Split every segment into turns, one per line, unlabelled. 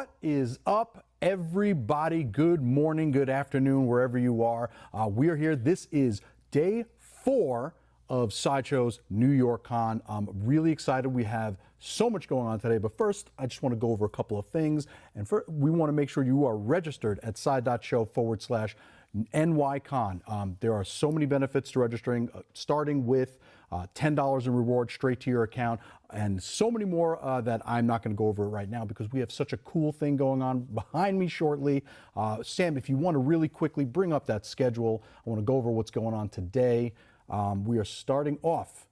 What is up, everybody? Good morning, good afternoon, wherever you are. We are here. This is day 4 of Sideshow's New York Con. I'm really excited. We have so much going on today, but first, I just want to go over a couple of things. And we want to make sure you are registered at side.show/NYCon. There are so many benefits to registering, starting with $10 in rewards straight to your account, and so many more that I'm not going to go over right now because we have such a cool thing going on behind me shortly. Sam, if you want to really quickly bring up that schedule, I want to go over what's going on today. We are starting off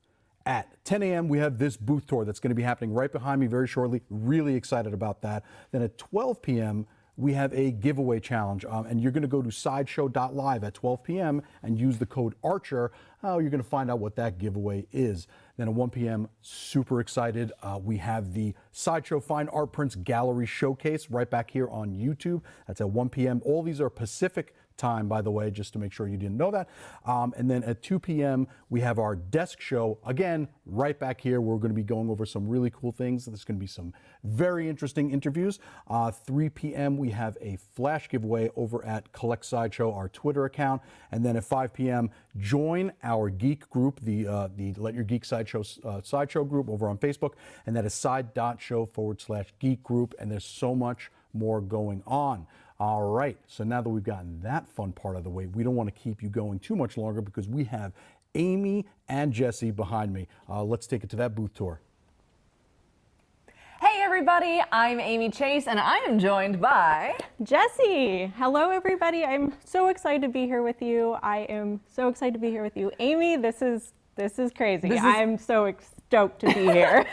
at 10 a.m. We have this booth tour that's going to be happening right behind me very shortly. Really excited about that. Then at 12 p.m., we have a giveaway challenge, and you're going to go to sideshow.live at 12 p.m. and use the code ARCHER. You're going to find out what that giveaway is. Then at 1 p.m., super excited, we have the Sideshow Fine Art Prints Gallery Showcase right back here on YouTube. That's at 1 p.m. All these are Pacific time, by the way, just to make sure you didn't know that. And then at 2 p.m., we have our desk show, again, right back here. We're going to be going over some really cool things. There's going to be some very interesting interviews. 3 p.m., we have a flash giveaway over at Collect Sideshow, our Twitter account. And then at 5 p.m., join our geek group, the Let Your Geek Sideshow group over on Facebook. And that is side.show/geek group. And there's so much more going on. All right, so now that we've gotten that fun part of the way, we don't want to keep you going too much longer because we have Amy and Jesse behind me. Let's take it to that booth tour.
Hey everybody, I'm Amy Chase and I am joined by
Jesse. Hello everybody, I'm so excited to be here with you. I am so excited to be here with you. Amy, this is crazy. I'm so stoked to be here.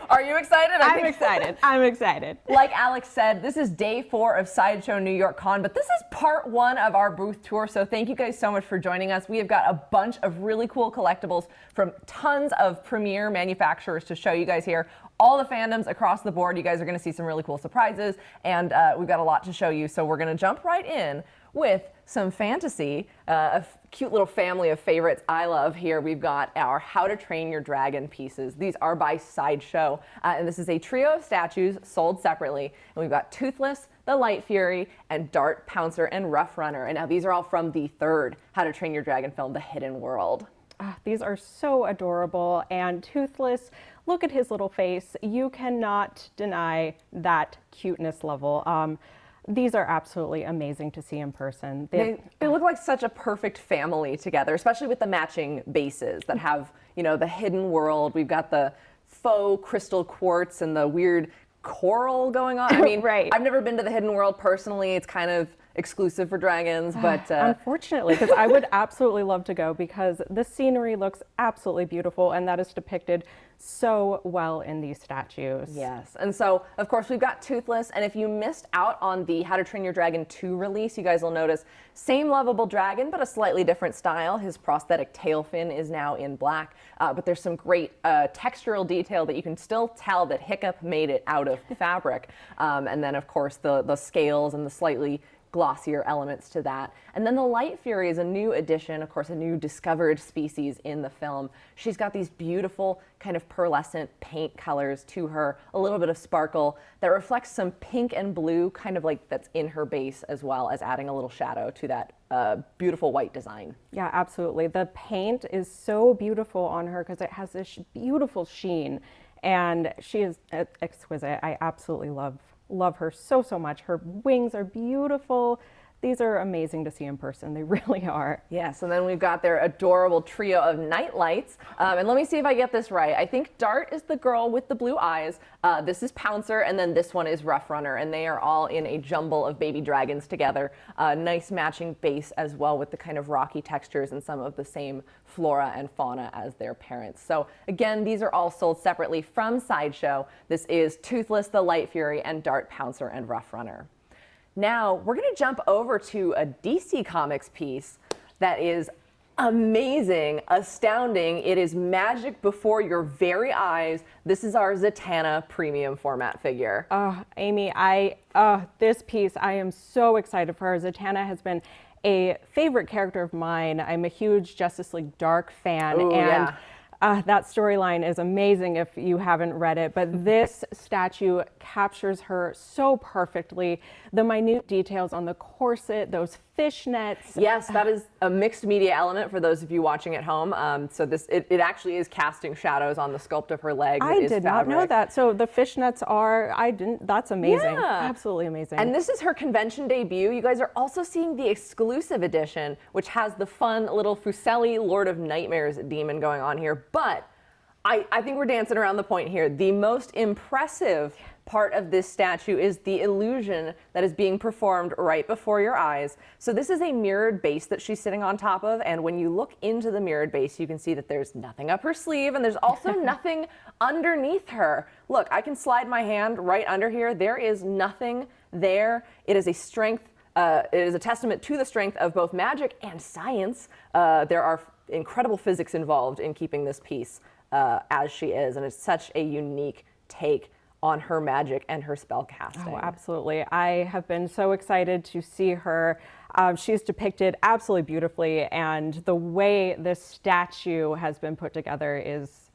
Are you excited?
I'm excited. I'm excited.
Like Alex said, this is day 4 of Sideshow New York Con, but this is part 1 of our booth tour, so thank you guys so much for joining us. We have got a bunch of really cool collectibles from tons of premier manufacturers to show you guys here. All the fandoms across the board. You guys are going to see some really cool surprises, and we've got a lot to show you, so we're going to jump right in with some fantasy, a cute little family of favorites I love here. We've got our How to Train Your Dragon pieces. These are by Sideshow, and this is a trio of statues sold separately. And we've got Toothless, the Light Fury, and Dart, Pouncer, and Rough Runner. And now these are all from the 3rd How to Train Your Dragon film, The Hidden World.
These are so adorable, and Toothless, look at his little face. You cannot deny that cuteness level. These are absolutely amazing to see in person.
They look like such a perfect family together, especially with the matching bases that have, you know, the hidden world. We've got the faux crystal quartz and the weird coral going on. I mean,
right.
I've never been to the hidden world personally. It's kind of exclusive for dragons, but
unfortunately, because I would absolutely love to go because the scenery looks absolutely beautiful, and that is depicted so well in these statues.
Yes, and so of course we've got Toothless, and if you missed out on the How to Train Your Dragon 2 release, you guys will notice same lovable dragon, but a slightly different style. His prosthetic tail fin is now in black, but there's some great textural detail that you can still tell that Hiccup made it out of fabric, and then of course the scales and the slightly glossier elements to that. And then the Light Fury is a new addition, of course, a new discovered species in the film. She's got these beautiful kind of pearlescent paint colors to her, a little bit of sparkle that reflects some pink and blue, kind of like that's in her base, as well as adding a little shadow to that beautiful white design.
Yeah, absolutely. The paint is so beautiful on her because it has this beautiful sheen, and she is exquisite. I absolutely love her so much. Her wings are beautiful. These are amazing to see in person. They really are.
Yes, and then we've got their adorable trio of night lights. And let me see if I get this right. I think Dart is the girl with the blue eyes. This is Pouncer, and then this one is Rough Runner, and they are all in a jumble of baby dragons together. Nice matching base as well with the kind of rocky textures and some of the same flora and fauna as their parents. So again, these are all sold separately from Sideshow. This is Toothless, the Light Fury, and Dart, Pouncer, and Rough Runner. Now, we're going to jump over to a DC Comics piece that is amazing, astounding. It is magic before your very eyes. This is our Zatanna Premium format figure.
Amy, this piece, I am so excited for her. Zatanna has been a favorite character of mine. I'm a huge Justice League Dark fan.
Ooh,
and
yeah.
That storyline is amazing if you haven't read it, but this statue captures her so perfectly. The minute details on the corset, those fishnets.
Yes, that is a mixed media element for those of you watching at home. So it actually is casting shadows on the sculpt of her leg.
I did not know that. So the fishnets that's amazing.
Yeah.
Absolutely amazing.
And this is her convention debut. You guys are also seeing the exclusive edition, which has the fun little Fuseli Lord of Nightmares demon going on here. But I think we're dancing around the point here. The most impressive part of this statue is the illusion that is being performed right before your eyes. So this is a mirrored base that she's sitting on top of, and when you look into the mirrored base, you can see that there's nothing up her sleeve, and there's also nothing underneath her. Look, I can slide my hand right under here. There is nothing there. It is a strength. It is a testament to the strength of both magic and science. There are incredible physics involved in keeping this piece as she is, and it's such a unique take on her magic and her spell casting.
Oh, absolutely. I have been so excited to see her. She's depicted absolutely beautifully, and the way this statue has been put together is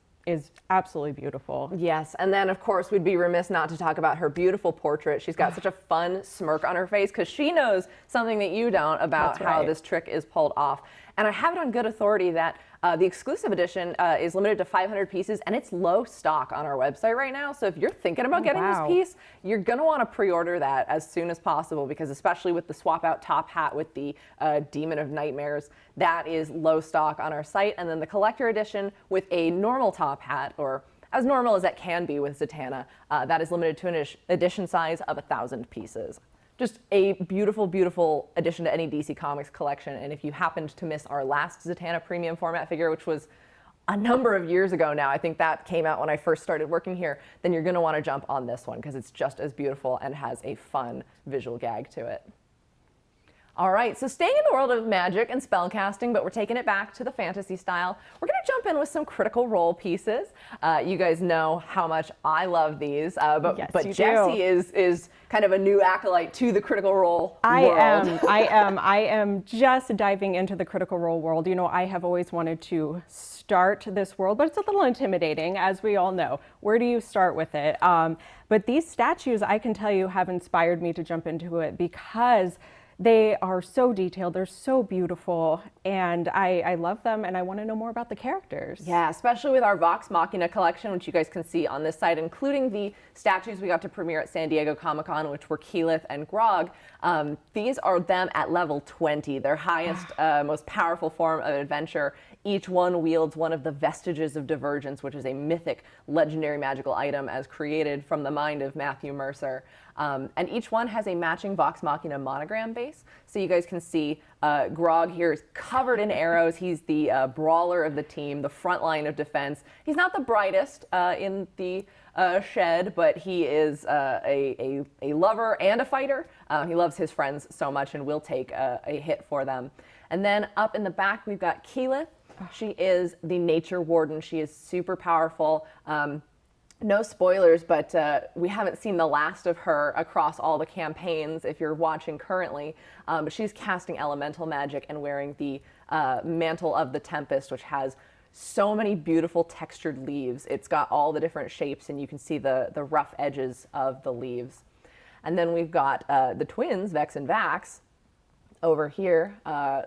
absolutely beautiful.
Yes, and then of course we'd be remiss not to talk about her beautiful portrait. She's got such a fun smirk on her face because she knows something that you don't about how this trick is pulled off. And I have it on good authority that the exclusive edition is limited to 500 pieces, and it's low stock on our website right now. So if you're thinking about getting this piece, you're going to want to pre-order that as soon as possible, because especially with the swap out top hat with the Demon of Nightmares, that is low stock on our site. And then the collector edition with a normal top hat, or as normal as it can be with Zatanna, that is limited to an edition size of 1,000 pieces. Just a beautiful, beautiful addition to any DC Comics collection. And if you happened to miss our last Zatanna Premium format figure, which was a number of years ago now, I think that came out when I first started working here, then you're gonna wanna jump on this one because it's just as beautiful and has a fun visual gag to it. All right, so staying in the world of magic and spellcasting, but we're taking it back to the fantasy style. We're gonna jump in with some Critical Role pieces. You guys know how much I love these, but Jessie is kind of a new acolyte to the Critical Role world.
I am just diving into the Critical Role world. You know, I have always wanted to start this world, but it's a little intimidating, as we all know. Where do you start with it? But these statues, I can tell you, have inspired me to jump into it because they are so detailed, they're so beautiful, and I love them, and I want to know more about the characters.
Yeah, especially with our Vox Machina collection, which you guys can see on this site, including the statues we got to premiere at San Diego Comic-Con, which were Keyleth and Grog. These are them at level 20, their highest, most powerful form of adventure. Each one wields one of the vestiges of divergence, which is a mythic, legendary magical item as created from the mind of Matthew Mercer. And each one has a matching Vox Machina monogram base. So you guys can see Grog here is covered in arrows. He's the brawler of the team, the front line of defense. He's not the brightest in the shed, but he is a lover and a fighter. He loves his friends so much and will take a hit for them. And then up in the back, we've got Keyleth. She is the nature warden. She is super powerful. No spoilers, but we haven't seen the last of her across all the campaigns if you're watching currently. But she's casting elemental magic and wearing the Mantle of the Tempest, which has so many beautiful textured leaves. It's got all the different shapes, and you can see the rough edges of the leaves. And then we've got the twins, Vex and Vax, over here,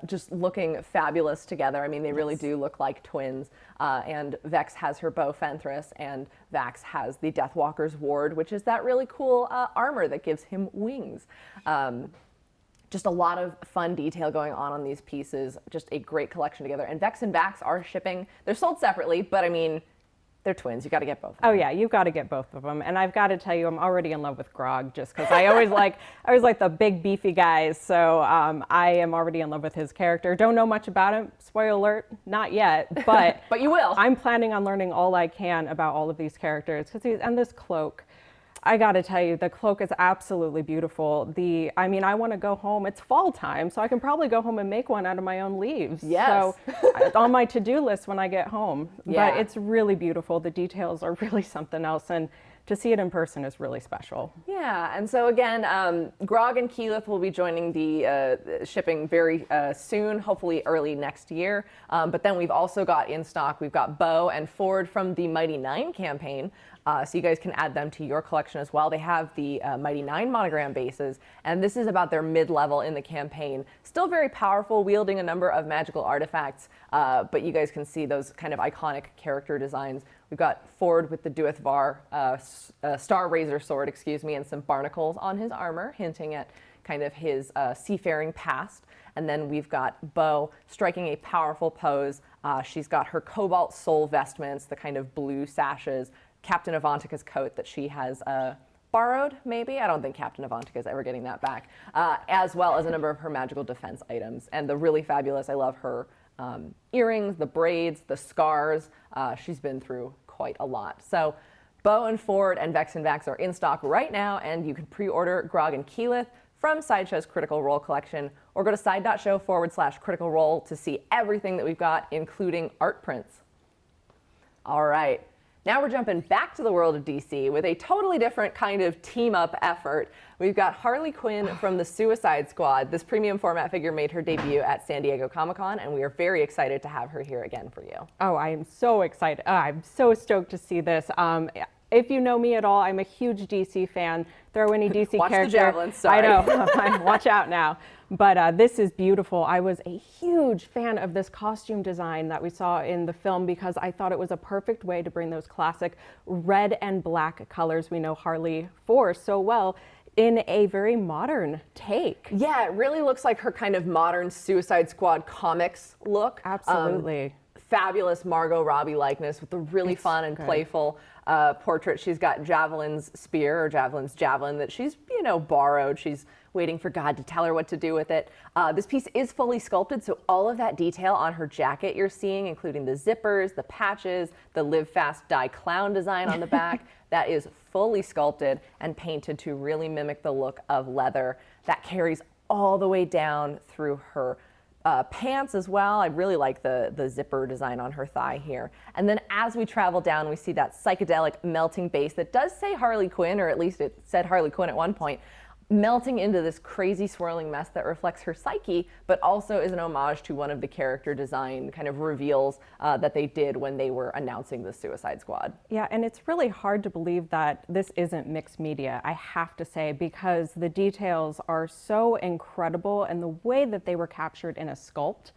just looking fabulous together. I mean, they really do look like twins. And Vex has her bow Fenthras, and Vax has the Deathwalker's Ward, which is that really cool armor that gives him wings. Just a lot of fun detail going on these pieces. Just a great collection together. And Vex and Vax are shipping. They're sold separately, but I mean, they're twins. You got to get both of them.
Oh yeah, you've got to get both of them. And I've got to tell you, I'm already in love with Grog just because I always like the big beefy guys. So I am already in love with his character. Don't know much about him. Spoiler alert, not yet. But
but you will.
I'm planning on learning all I can about all of these characters and this cloak. I got to tell you, the cloak is absolutely beautiful. I mean, I want to go home. It's fall time, so I can probably go home and make one out of my own leaves.
Yes.
So it's on my to-do list when I get home.
Yeah.
But it's really beautiful. The details are really something else. And to see it in person is really special.
Yeah, and so again, Grog and Keyleth will be joining the shipping very soon, hopefully early next year. But then we've also got in stock, we've got Bo and Ford from the Mighty Nine campaign. So you guys can add them to your collection as well. They have the Mighty Nine monogram bases, and this is about their mid-level in the campaign. Still very powerful, wielding a number of magical artifacts, but you guys can see those kind of iconic character designs. We've got Ford with the Dueth Var Star Razor sword, excuse me, and some barnacles on his armor, hinting at kind of his seafaring past. And then we've got Bo striking a powerful pose. She's got her Cobalt Soul vestments, the kind of blue sashes, Captain Avantika's coat that she has borrowed, maybe? I don't think Captain Avantika's ever getting that back, as well as a number of her magical defense items. And the really fabulous, I love her earrings, the braids, the scars. She's been through quite a lot. So Bo and Ford and Vex and Vax are in stock right now, and you can pre-order Grog and Keyleth from Sideshow's Critical Role collection, or go to side.show/Critical Role to see everything that we've got, including art prints. All right. Now we're jumping back to the world of DC with a totally different kind of team-up effort. We've got Harley Quinn from the Suicide Squad. This premium format figure made her debut at San Diego Comic-Con, and we are very excited to have her here again for you.
Oh, I am so excited. I'm so stoked to see this. If you know me at all, I'm a huge DC fan. Throw any DC
Watch
character.
the javelins, sorry.
I know. Watch out now. But this is beautiful. I was a huge fan of this costume design that we saw in the film because I thought it was a perfect way to bring those classic red and black colors we know Harley for so well in a very modern take.
Yeah, it really looks like her kind of modern Suicide Squad comics look.
Absolutely.
Fabulous Margot Robbie likeness with a really fun and playful portrait. She's got Javelin's spear, or Javelin's javelin, that she's, borrowed. She's waiting for God to tell her what to do with it. This piece is fully sculpted, so all of that detail on her jacket you're seeing, including the zippers, the patches, the Live Fast Die Clown design on the back, that is fully sculpted and painted to really mimic the look of leather. That carries all the way down through her pants as well. I really like the zipper design on her thigh here. And then as we travel down, we see that psychedelic melting base that does say Harley Quinn, or at least it said Harley Quinn at one point, melting into this crazy swirling mess that reflects her psyche, but also is an homage to one of the character design kind of reveals that they did when they were announcing the Suicide Squad.
Yeah, and it's really hard to believe that this isn't mixed media, I have to say, because the details are so incredible and the way that they were captured in a sculpt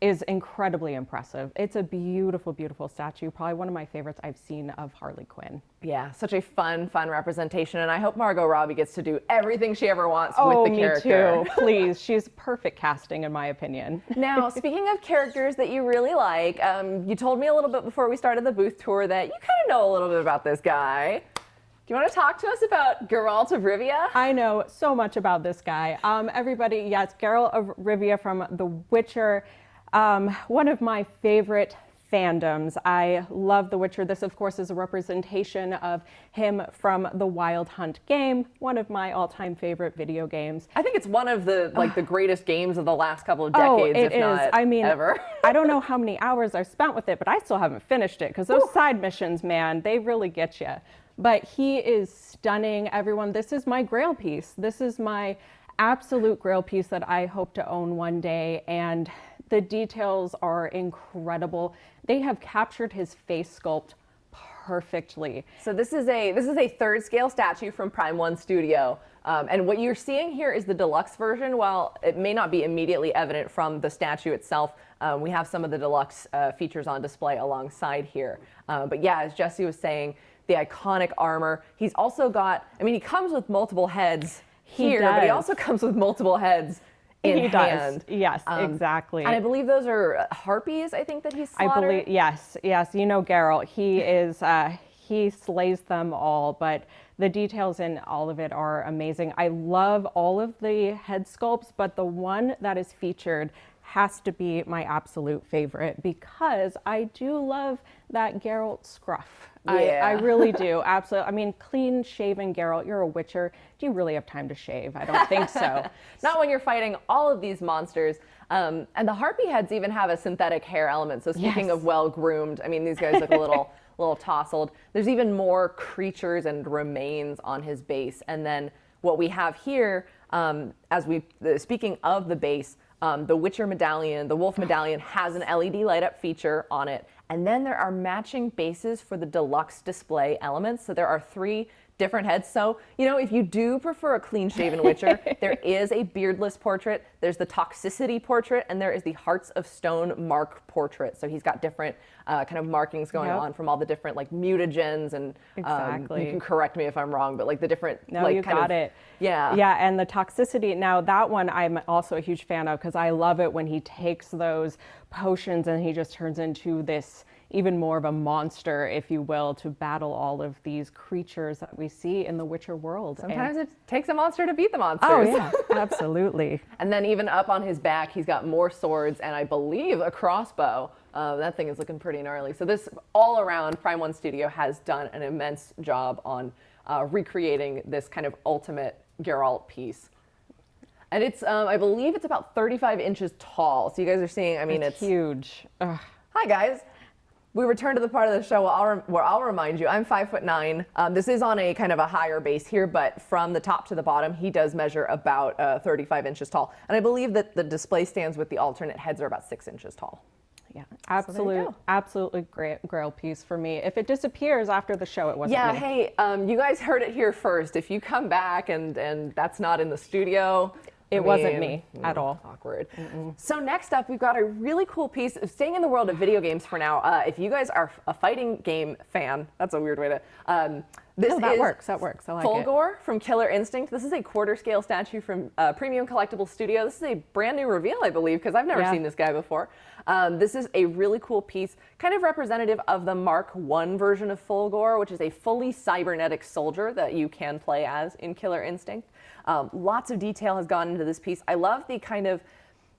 is incredibly impressive. It's a beautiful, beautiful statue. Probably one of my favorites I've seen of Harley Quinn.
Yeah, such a fun representation. And I hope Margot Robbie gets to do everything she ever wants with the character.
Me too, please. She's perfect casting in my opinion.
Now, speaking of characters that you really like, you told me a little bit before we started the booth tour that you kind of know a little bit about this guy. Do you want to talk to us about Geralt of Rivia?
I know so much about this guy. Everybody, yes, Geralt of Rivia from The Witcher. One of my favorite fandoms. I love The Witcher. This, of course, is a representation of him from the Wild Hunt game, one of my all-time favorite video games.
I think it's one of the the greatest games of the last couple of decades,
it
if not
is. I mean,
ever.
I don't know how many hours I've spent with it, but I still haven't finished it because those side missions, man, they really get you. But he is stunning, everyone. This is my grail piece. This is my absolute grail piece that I hope to own one day, and the details are incredible. They have captured his face sculpt perfectly.
So this is a third scale statue from Prime One Studio. And what you're seeing here is the deluxe version. While it may not be immediately evident from the statue itself, we have some of the deluxe features on display alongside here. But yeah, as Jesse was saying, the iconic armor. He's also got, he comes with multiple heads here, but he also comes with multiple heads in hand.
Yes, exactly.
And I believe those are harpies, I think, that he's slaughtered.
I believe, yes. You know Geralt, he is, he slays them all, but the details in all of it are amazing. I love all of the head sculpts, but the one that is featured has to be my absolute favorite because I do love that Geralt scruff.
Yeah.
I really do, absolutely. Clean shaven Geralt, you're a Witcher. Do you really have time to shave? I don't think so.
Not when you're fighting all of these monsters. And the harpy heads even have a synthetic hair element. So speaking of well-groomed, these guys look a little little tousled. There's even more creatures and remains on his base. And then what we have here, speaking of the base, the Witcher medallion, the Wolf medallion has an LED light up feature on it. And then there are matching bases for the deluxe display elements. So there are 3 different heads. So, if you do prefer a clean-shaven Witcher, there is a beardless portrait, there's the toxicity portrait, and there is the Hearts of Stone mark portrait. So he's got different kind of markings going on from all the different like mutagens and
Exactly.
you can correct me if I'm wrong, but like the different
No,
like
you
kind
got
of,
it.
Yeah.
Yeah, and the toxicity. Now that one I'm also a huge fan of because I love it when he takes those potions and he just turns into this even more of a monster, if you will, to battle all of these creatures that we see in the Witcher world.
Sometimes it takes a monster to beat the monsters.
Oh yeah, absolutely.
And then even up on his back, he's got more swords and I believe a crossbow. That thing is looking pretty gnarly. So this all around, Prime One Studio has done an immense job on recreating this kind of ultimate Geralt piece. And it's, I believe it's about 35 inches tall. So you guys are seeing, I mean, it's
huge. Ugh.
Hi guys. We return to the part of the show where I'll remind you, I'm 5'9". This is on a kind of a higher base here, but from the top to the bottom, he does measure about 35 inches tall. And I believe that the display stands with the alternate heads are about 6 inches tall.
Yeah,
go.
absolutely great grail piece for me. If it disappears after the show, it wasn't
Yeah,
me.
hey, you guys heard it here first. If you come back and that's not in the studio,
It wasn't me at all.
Awkward. So next up, we've got a really cool piece of staying in the world of video games for now. If you guys are a fighting game fan, that's a weird way to. This
No, that
is
works. That works. I like it.
Fulgor from Killer Instinct. This is a quarter scale statue from Premium Collectibles Studio. This is a brand new reveal, I believe, because I've never seen this guy before. This is a really cool piece, kind of representative of the Mark I version of Fulgor, which is a fully cybernetic soldier that you can play as in Killer Instinct. Lots of detail has gone into this piece. I love the kind of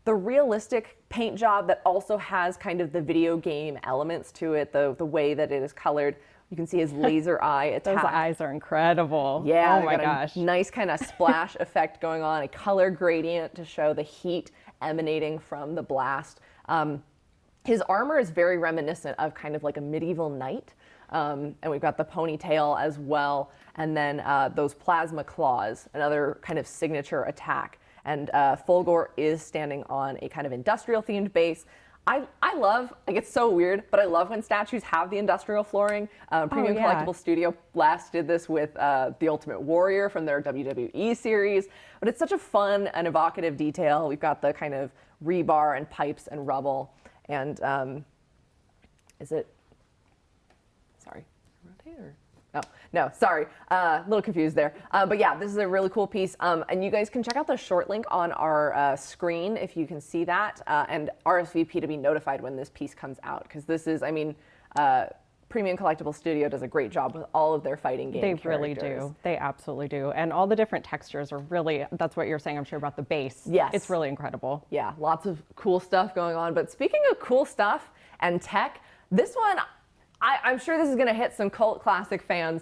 the realistic paint job that also has kind of the video game elements to it, the way that it is colored. You can see his laser eye attack.
Those eyes are incredible.
Yeah,
oh my
got
gosh.
a nice kind of splash effect going on, a color gradient to show the heat emanating from the blast. His armor is very reminiscent of kind of like a medieval knight. And we've got the ponytail as well. And then those plasma claws, another kind of signature attack. And Fulgor is standing on a kind of industrial themed base. I love, like it's so weird, but I love when statues have the industrial flooring. Premium Collectibles Studio last did this with The Ultimate Warrior from their WWE series. But it's such a fun and evocative detail. We've got the kind of rebar and pipes and rubble. And is it, sorry, rotate or? Oh, no, sorry, a little confused there. But yeah, this is a really cool piece. And you guys can check out the short link on our screen if you can see that, and RSVP to be notified when this piece comes out. Because this is, I mean, Premium Collectibles Studio does a great job with all of their fighting game
They really do. They absolutely do. And all the different textures are really, that's what you're saying, I'm sure, about the base.
Yes.
It's really incredible.
Yeah, lots of cool stuff going on. But speaking of cool stuff and tech, this one, I'm sure this is going to hit some cult classic fans.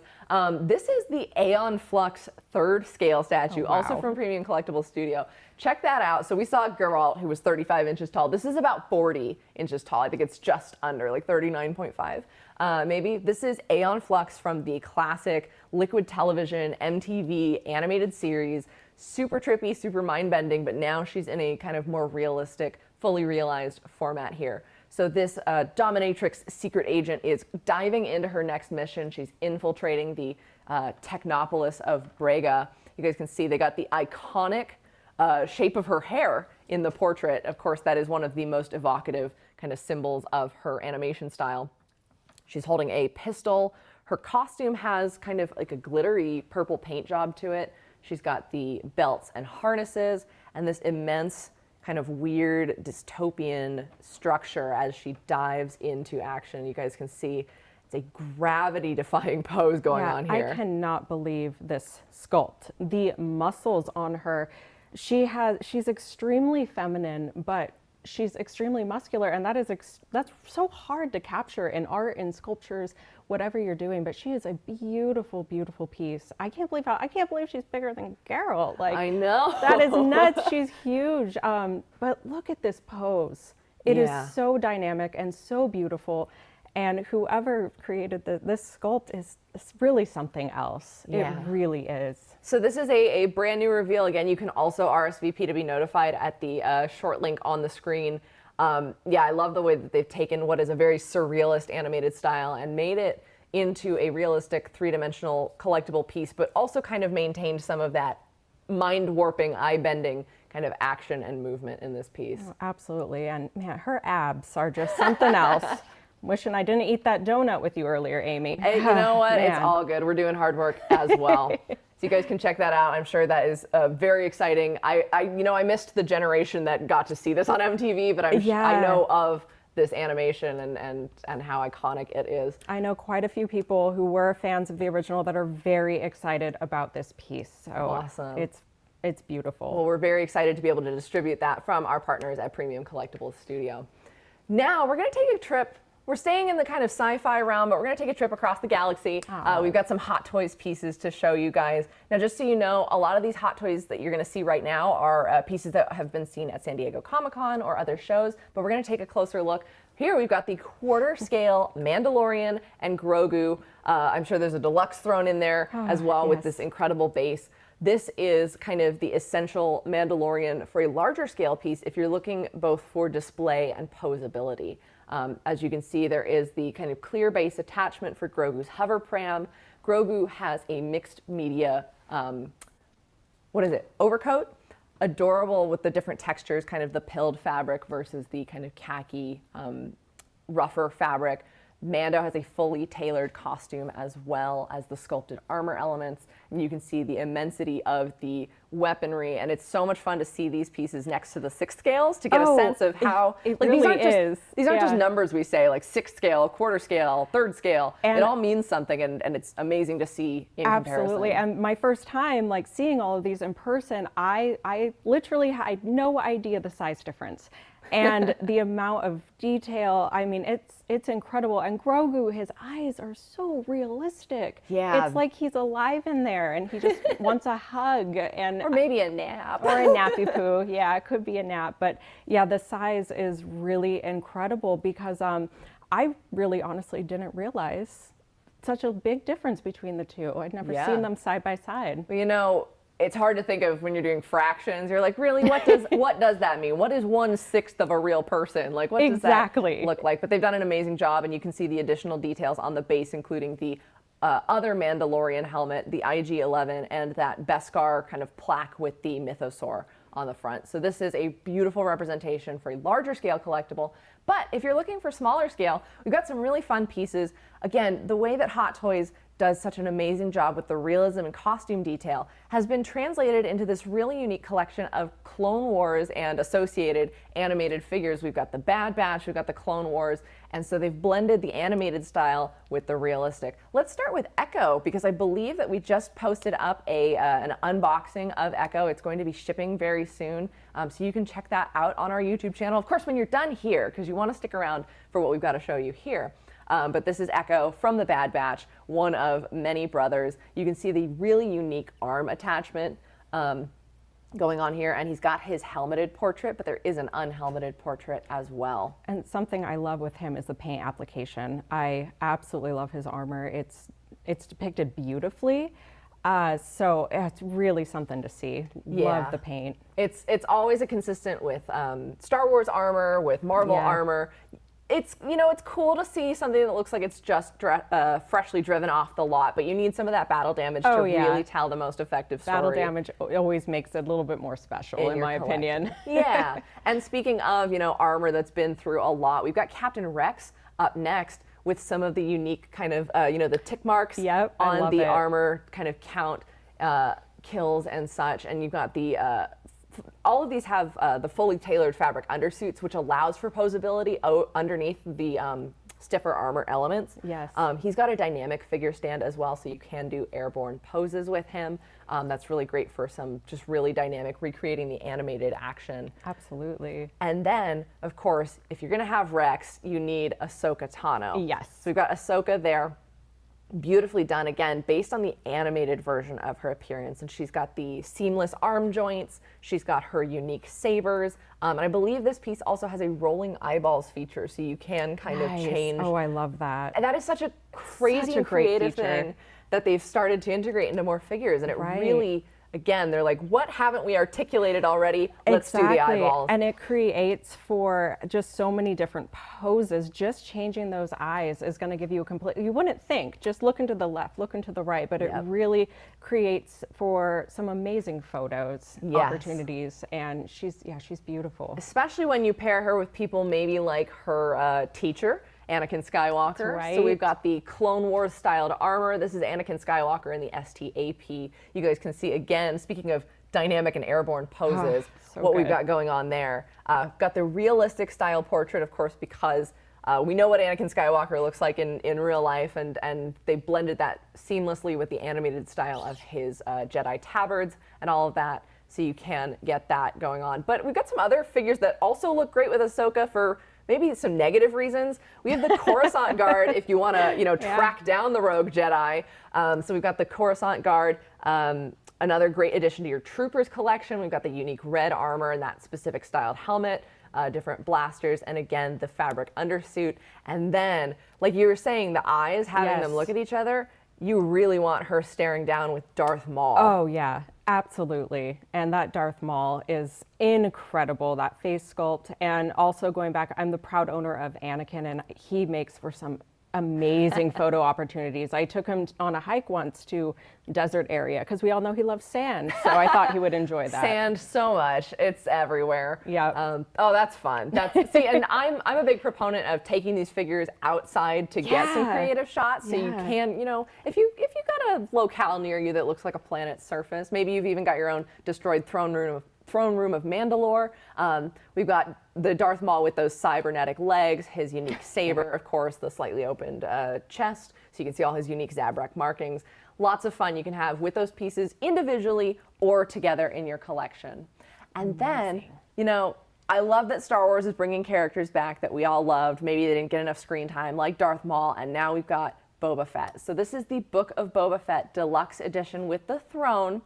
This is the Aeon Flux 3rd scale statue, also from Premium Collectibles Studio. Check that out. So we saw Geralt, who was 35 inches tall. This is about 40 inches tall. I think it's just under, like 39.5 maybe. This is Aeon Flux from the classic Liquid Television MTV animated series. Super trippy, super mind-bending, but now she's in a kind of more realistic, fully realized format here. So this dominatrix secret agent is diving into her next mission. She's infiltrating the Technopolis of Brega. You guys can see they got the iconic shape of her hair in the portrait. Of course, that is one of the most evocative kind of symbols of her animation style. She's holding a pistol. Her costume has kind of like a glittery purple paint job to it. She's got the belts and harnesses and this immense kind of weird dystopian structure as she dives into action. You guys can see it's a gravity-defying pose going on here.
I cannot believe this sculpt. The muscles on her, she's extremely feminine, but she's extremely muscular, and that's so hard to capture in art, in sculptures, whatever you're doing. But she is a beautiful, beautiful piece. I can't believe she's bigger than Geralt. Like,
I know.
That is nuts. She's huge. But look at this pose. It is so dynamic and so beautiful. And whoever created this sculpt is really something else.
Yeah.
It really is.
So this is a brand new reveal. Again, you can also RSVP to be notified at the short link on the screen. Yeah, I love the way that they've taken what is a very surrealist animated style and made it into a realistic three-dimensional collectible piece, but also kind of maintained some of that mind-warping, eye-bending kind of action and movement in this piece.
Oh, absolutely. And man, her abs are just something else. Wishing I didn't eat that donut with you earlier, Amy.
Hey, you know what? It's
Man.
all good. We're doing hard work as well. So you guys can check that out. I'm sure that is very exciting. I missed the generation that got to see this on MTV, but I know of this animation and how iconic it is.
I know quite a few people who were fans of the original that are very excited about this piece. So
Awesome.
It's beautiful.
Well, we're very excited to be able to distribute that from our partners at Premium Collectibles Studio. Now we're going to take a trip. We're staying in the kind of sci-fi realm, but we're going to take a trip across the galaxy. We've got some Hot Toys pieces to show you guys. Now, just so you know, a lot of these Hot Toys that you're going to see right now are pieces that have been seen at San Diego Comic-Con or other shows, but we're going to take a closer look. Here we've got the quarter-scale Mandalorian and Grogu. I'm sure there's a deluxe thrown in there as well with this incredible base. This is kind of the essential Mandalorian for a larger scale piece if you're looking both for display and posability. As you can see, there is the kind of clear base attachment for Grogu's hover pram. Grogu has a mixed media, overcoat. Adorable with the different textures, kind of the pilled fabric versus the kind of khaki, rougher fabric. Mando has a fully tailored costume as well as the sculpted armor elements. And you can see the immensity of the weaponry. And it's so much fun to see these pieces next to the 6 scales to get a sense of how
it
like,
really
these aren't just numbers we say, like 6 scale, quarter scale, 3rd scale. And it all means something, and it's amazing to see in
Absolutely.
comparison.
And my first time like seeing all of these in person, I literally had no idea the size difference. And the amount of detail, I mean, it's incredible. And Grogu, his eyes are so realistic.
Yeah.
It's like he's alive in there and he just wants a hug.
Or maybe a nap.
Or a nappy poo. Yeah, it could be a nap. But yeah, the size is really incredible because I really honestly didn't realize such a big difference between the two. I'd never seen them side by side.
Well, you know, it's hard to think of when you're doing fractions. You're like, really, what does that mean? What is 1/6 of a real person? Like, what does that look like? But they've done an amazing job, and you can see the additional details on the base, including the other Mandalorian helmet, the IG-11, and that Beskar kind of plaque with the mythosaur on the front. So this is a beautiful representation for a larger scale collectible. But if you're looking for smaller scale, we've got some really fun pieces. Again, the way that Hot Toys does such an amazing job with the realism and costume detail has been translated into this really unique collection of Clone Wars and associated animated figures. We've got the Bad Batch, we've got the Clone Wars, and so they've blended the animated style with the realistic. Let's start with Echo, because I believe that we just posted up an unboxing of Echo. It's going to be shipping very soon, so you can check that out on our YouTube channel. Of course, when you're done here, because you want to stick around for what we've got to show you here. But this is Echo from the Bad Batch, one of many brothers. You can see the really unique arm attachment going on here, and he's got his helmeted portrait, but there is an unhelmeted portrait as well.
And something I love with him is the paint application. I absolutely love his armor. It's depicted beautifully. So it's really something to see. Love the paint.
It's always a consistent with Star Wars armor, with Marvel armor. It's cool to see something that looks like it's just freshly driven off the lot, but you need some of that battle damage to really tell the most effective story.
Battle damage always makes it a little bit more special, in my opinion.
Yeah, and speaking of armor that's been through a lot, we've got Captain Rex up next with some of the unique kind of the tick marks on the armor, kind of count kills and such, and you've got the. All of these have the fully tailored fabric undersuits, which allows for posability underneath the stiffer armor elements.
Yes.
He's got a dynamic figure stand as well, so you can do airborne poses with him. That's really great for some just really dynamic, recreating the animated action.
Absolutely.
And then, of course, if you're going to have Rex, you need Ahsoka Tano.
Yes.
So we've got Ahsoka there. Beautifully done, again, based on the animated version of her appearance. And she's got the seamless arm joints. She's got her unique sabers. And I believe this piece also has a rolling eyeballs feature, so you can kind of change.
Oh, I love that.
And that is such a crazy and
great
creative
feature.
thing that they've started to integrate into more figures. And it really, again, they're like, what haven't we articulated already? Let's do the eyeballs.
And it creates for just so many different poses. Just changing those eyes is going to give you a complete, you wouldn't think, just look into the left, look into the right, but it really creates for some amazing photos, opportunities. And she's beautiful.
Especially when you pair her with people maybe like her teacher, Anakin Skywalker.
Right.
So we've got the Clone Wars styled armor. This is Anakin Skywalker in the STAP. You guys can see, again, speaking of dynamic and airborne poses, what we've got going on there. Got the realistic style portrait, of course, because we know what Anakin Skywalker looks like in real life, and they blended that seamlessly with the animated style of his Jedi tabards and all of that. So you can get that going on. But we've got some other figures that also look great with Ahsoka for maybe some negative reasons. We have the Coruscant Guard if you want to, track down the rogue Jedi. So we've got the Coruscant Guard, another great addition to your Troopers collection. We've got the unique red armor and that specific styled helmet, different blasters, and again, the fabric undersuit. And then, like you were saying, the eyes, having them look at each other, you really want her staring down with Darth Maul.
Oh, yeah. Absolutely. And that Darth Maul is incredible, that face sculpt. And also going back, I'm the proud owner of Anakin, and he makes for some amazing photo opportunities. I took him on a hike once to desert area because we all know he loves sand. So I thought he would enjoy that.
Sand so much. It's everywhere.
Yeah.
Oh, that's fun. See, and I'm a big proponent of taking these figures outside to get some creative shots. So you can, if you've got a locale near you that looks like a planet's surface, maybe you've even got your own destroyed throne room of Mandalore. We've got the Darth Maul with those cybernetic legs, his unique saber, of course, the slightly opened chest, so you can see all his unique Zabrak markings. Lots of fun you can have with those pieces individually or together in your collection. And then, I love that Star Wars is bringing characters back that we all loved. Maybe they didn't get enough screen time, like Darth Maul, and now we've got Boba Fett. So this is the Book of Boba Fett Deluxe Edition with the throne.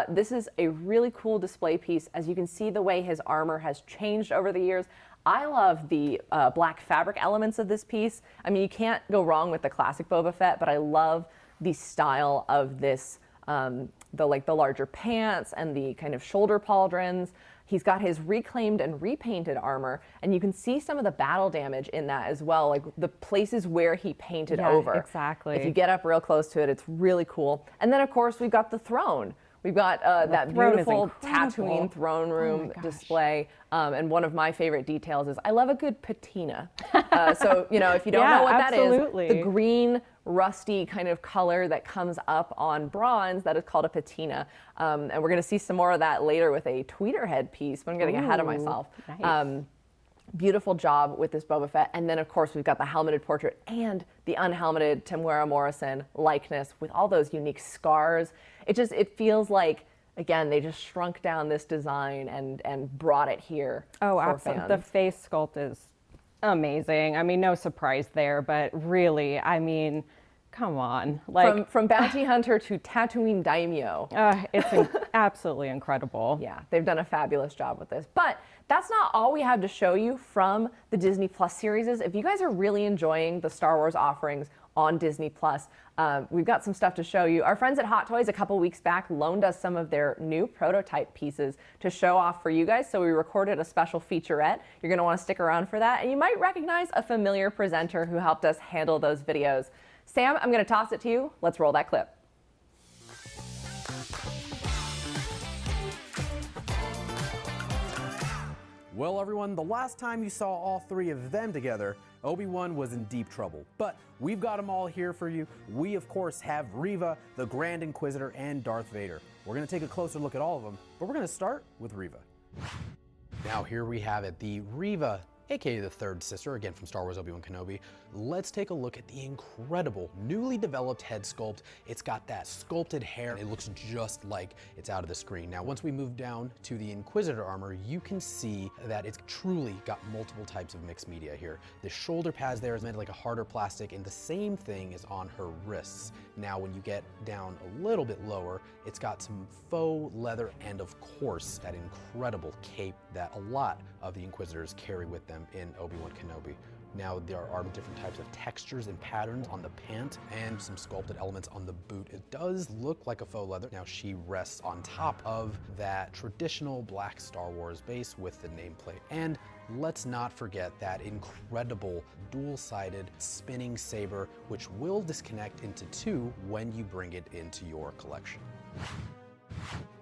This is a really cool display piece. As you can see, the way his armor has changed over the years. I love the black fabric elements of this piece. I mean, you can't go wrong with the classic Boba Fett, but I love the style of this, the larger pants and the kind of shoulder pauldrons. He's got his reclaimed and repainted armor, and you can see some of the battle damage in that as well, like the places where he painted over.
Exactly.
If you get up real close to it, it's really cool. And then, of course, we've got the throne. We've got that beautiful Tatooine throne room display. And one of my favorite details is I love a good patina. So, if you don't know what that is, the green, rusty kind of color that comes up on bronze, that is called a patina. And we're going to see some more of that later with a tweeter head piece, but I'm getting ahead of myself.
Nice.
Beautiful job with this Boba Fett. And then, of course, we've got the helmeted portrait and the unhelmeted Temuera Morrison likeness with all those unique scars. It feels like, again, they just shrunk down this design and brought it here.
Oh, absolutely. The face sculpt is amazing. I mean, no surprise there, but really, I mean, come on.
From bounty hunter to Tatooine daimyo.
It's absolutely incredible.
Yeah, they've done a fabulous job with this. But that's not all we have to show you from the Disney Plus series. If you guys are really enjoying the Star Wars offerings on Disney Plus, we've got some stuff to show you. Our friends at Hot Toys a couple weeks back loaned us some of their new prototype pieces to show off for you guys. So we recorded a special featurette. You're going to want to stick around for that. And you might recognize a familiar presenter who helped us handle those videos. Sam, I'm going to toss it to you. Let's roll that clip.
Well, everyone, the last time you saw all three of them together, Obi-Wan was in deep trouble. But we've got them all here for you. We, of course, have Riva, the Grand Inquisitor, and Darth Vader. We're going to take a closer look at all of them, but we're going to start with Riva. Now, here we have it, the Riva aka the third sister, again from Star Wars Obi-Wan Kenobi, let's take a look at the incredible newly developed head sculpt. It's got that sculpted hair. It looks just like it's out of the screen. Now, once we move down to the Inquisitor armor, you can see that it's truly got multiple types of mixed media here. The shoulder pads there is made like a harder plastic, and the same thing is on her wrists. Now, when you get down a little bit lower, it's got some faux leather and, of course, that incredible cape that a lot of the Inquisitors carry with them in Obi-Wan Kenobi. Now, there are different types of textures and patterns on the pant and some sculpted elements on the boot. It does look like a faux leather. Now, she rests on top of that traditional black Star Wars base with the nameplate. And let's not forget that incredible dual-sided spinning saber, which will disconnect into two when you bring it into your collection.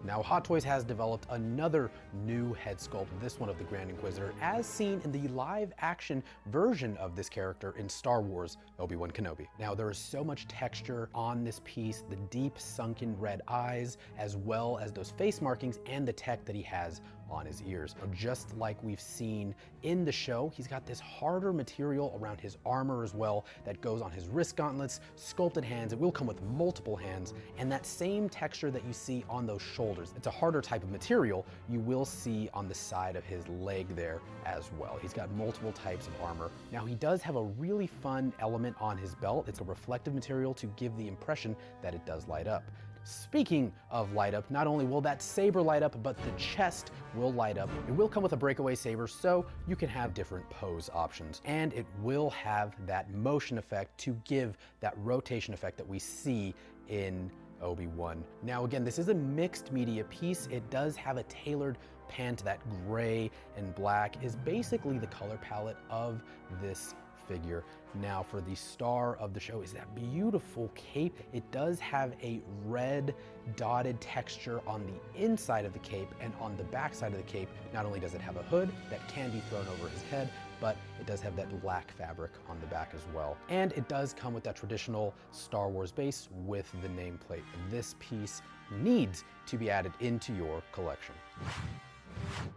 Now, Hot Toys has developed another new head sculpt, this one of the Grand Inquisitor, as seen in the live-action version of this character in Star Wars Obi-Wan Kenobi. Now, there is so much texture on this piece, the deep sunken red eyes, as well as those face markings and the tech that he has on his ears. Now, just like we've seen in the show, he's got this harder material around his armor as well that goes on his wrist gauntlets, sculpted hands. It will come with multiple hands, and that same texture that you see on those shoulders. It's a harder type of material you will see on the side of his leg there as well. He's got multiple types of armor. Now, he does have a really fun element on his belt. It's a reflective material to give the impression that it does light up. Speaking of light up, not only will that saber light up, but the chest will light up. It will come with a breakaway saber, so you can have different pose options. And it will have that motion effect to give that rotation effect that we see in Obi-Wan. Now, again, this is a mixed media piece. It does have a tailored pant. That gray and black is basically the color palette of this figure. Now, for the star of the show is that beautiful cape. It does have a red dotted texture on the inside of the cape, and on the back side of the cape, not only does it have a hood that can be thrown over his head, but it does have that black fabric on the back as well. And it does come with that traditional Star Wars base with the nameplate. This piece needs to be added into your collection.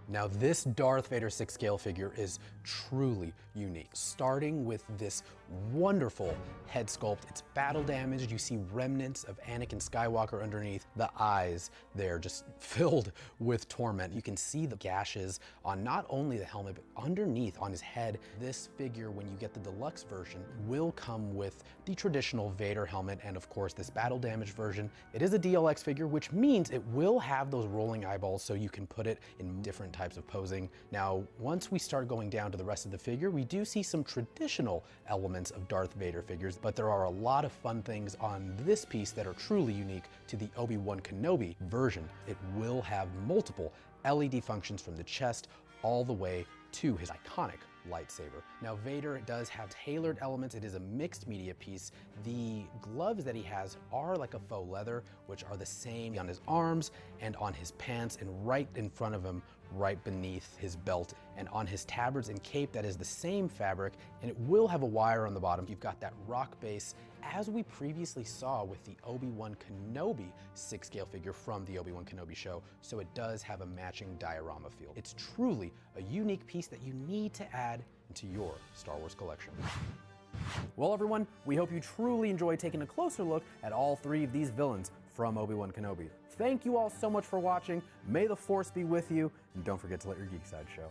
Now, this Darth Vader 6 scale figure is truly unique, starting with this wonderful head sculpt. It's battle damaged. You see remnants of Anakin Skywalker underneath. The eyes there just filled with torment. You can see the gashes on not only the helmet, but underneath on his head. This figure, when you get the deluxe version, will come with the traditional Vader helmet and, of course, this battle damaged version. It is a DLX figure, which means it will have those rolling eyeballs so you can put it in different types of posing. Now, once we start going down to the rest of the figure, we do see some traditional elements of Darth Vader figures, but there are a lot of fun things on this piece that are truly unique to the Obi-Wan Kenobi version. It will have multiple LED functions from the chest all the way to his iconic lightsaber. Now, Vader does have tailored elements. It is a mixed media piece. The gloves that he has are like a faux leather, which are the same on his arms and on his pants, and right in front of him, right beneath his belt, and on his tabards and cape, that is the same fabric, and it will have a wire on the bottom. You've got that rock base, as we previously saw with the Obi-Wan Kenobi 6 scale figure from the Obi-Wan Kenobi show, so it does have a matching diorama feel. It's truly a unique piece that you need to add into your Star Wars collection. Well, everyone, we hope you truly enjoyed taking a closer look at all three of these villains from Obi-Wan Kenobi. Thank you all so much for watching. May the Force be with you, and don't forget to let your geek side show.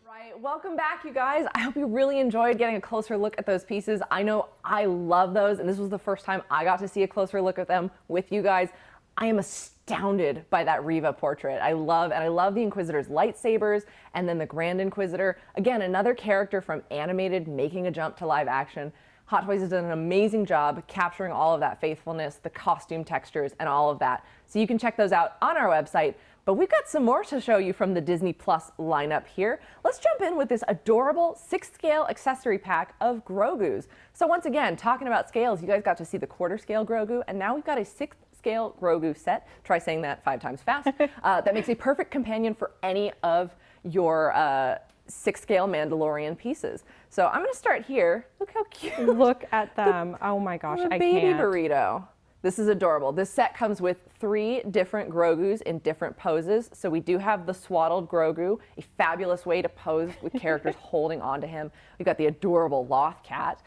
Right, welcome back, you guys. I hope you really enjoyed getting a closer look at those pieces. I know I love those, and this was the first time I got to see a closer look at them with you guys. I am astounded by that Riva portrait. I love the Inquisitor's lightsabers, and then the Grand Inquisitor. Again, another character from animated making a jump to live action. Hot Toys has done an amazing job capturing all of that faithfulness, the costume textures, and all of that. So you can check those out on our website. But we've got some more to show you from the Disney Plus lineup here. Let's jump in with this adorable 6 scale accessory pack of Grogus. So once again, talking about scales, you guys got to see the quarter scale Grogu, and now we've got a 6 scale Grogu set. Try saying that 5 times fast. That makes a perfect companion for any of your 6 scale Mandalorian pieces. So I'm going to start here. Look how cute.
Look at them. Oh my gosh, I
baby
can't.
burrito. This is adorable. This set comes with 3 different Grogus in different poses. So we do have the swaddled Grogu, a fabulous way to pose with characters holding onto him. We've got the adorable Loth Cat.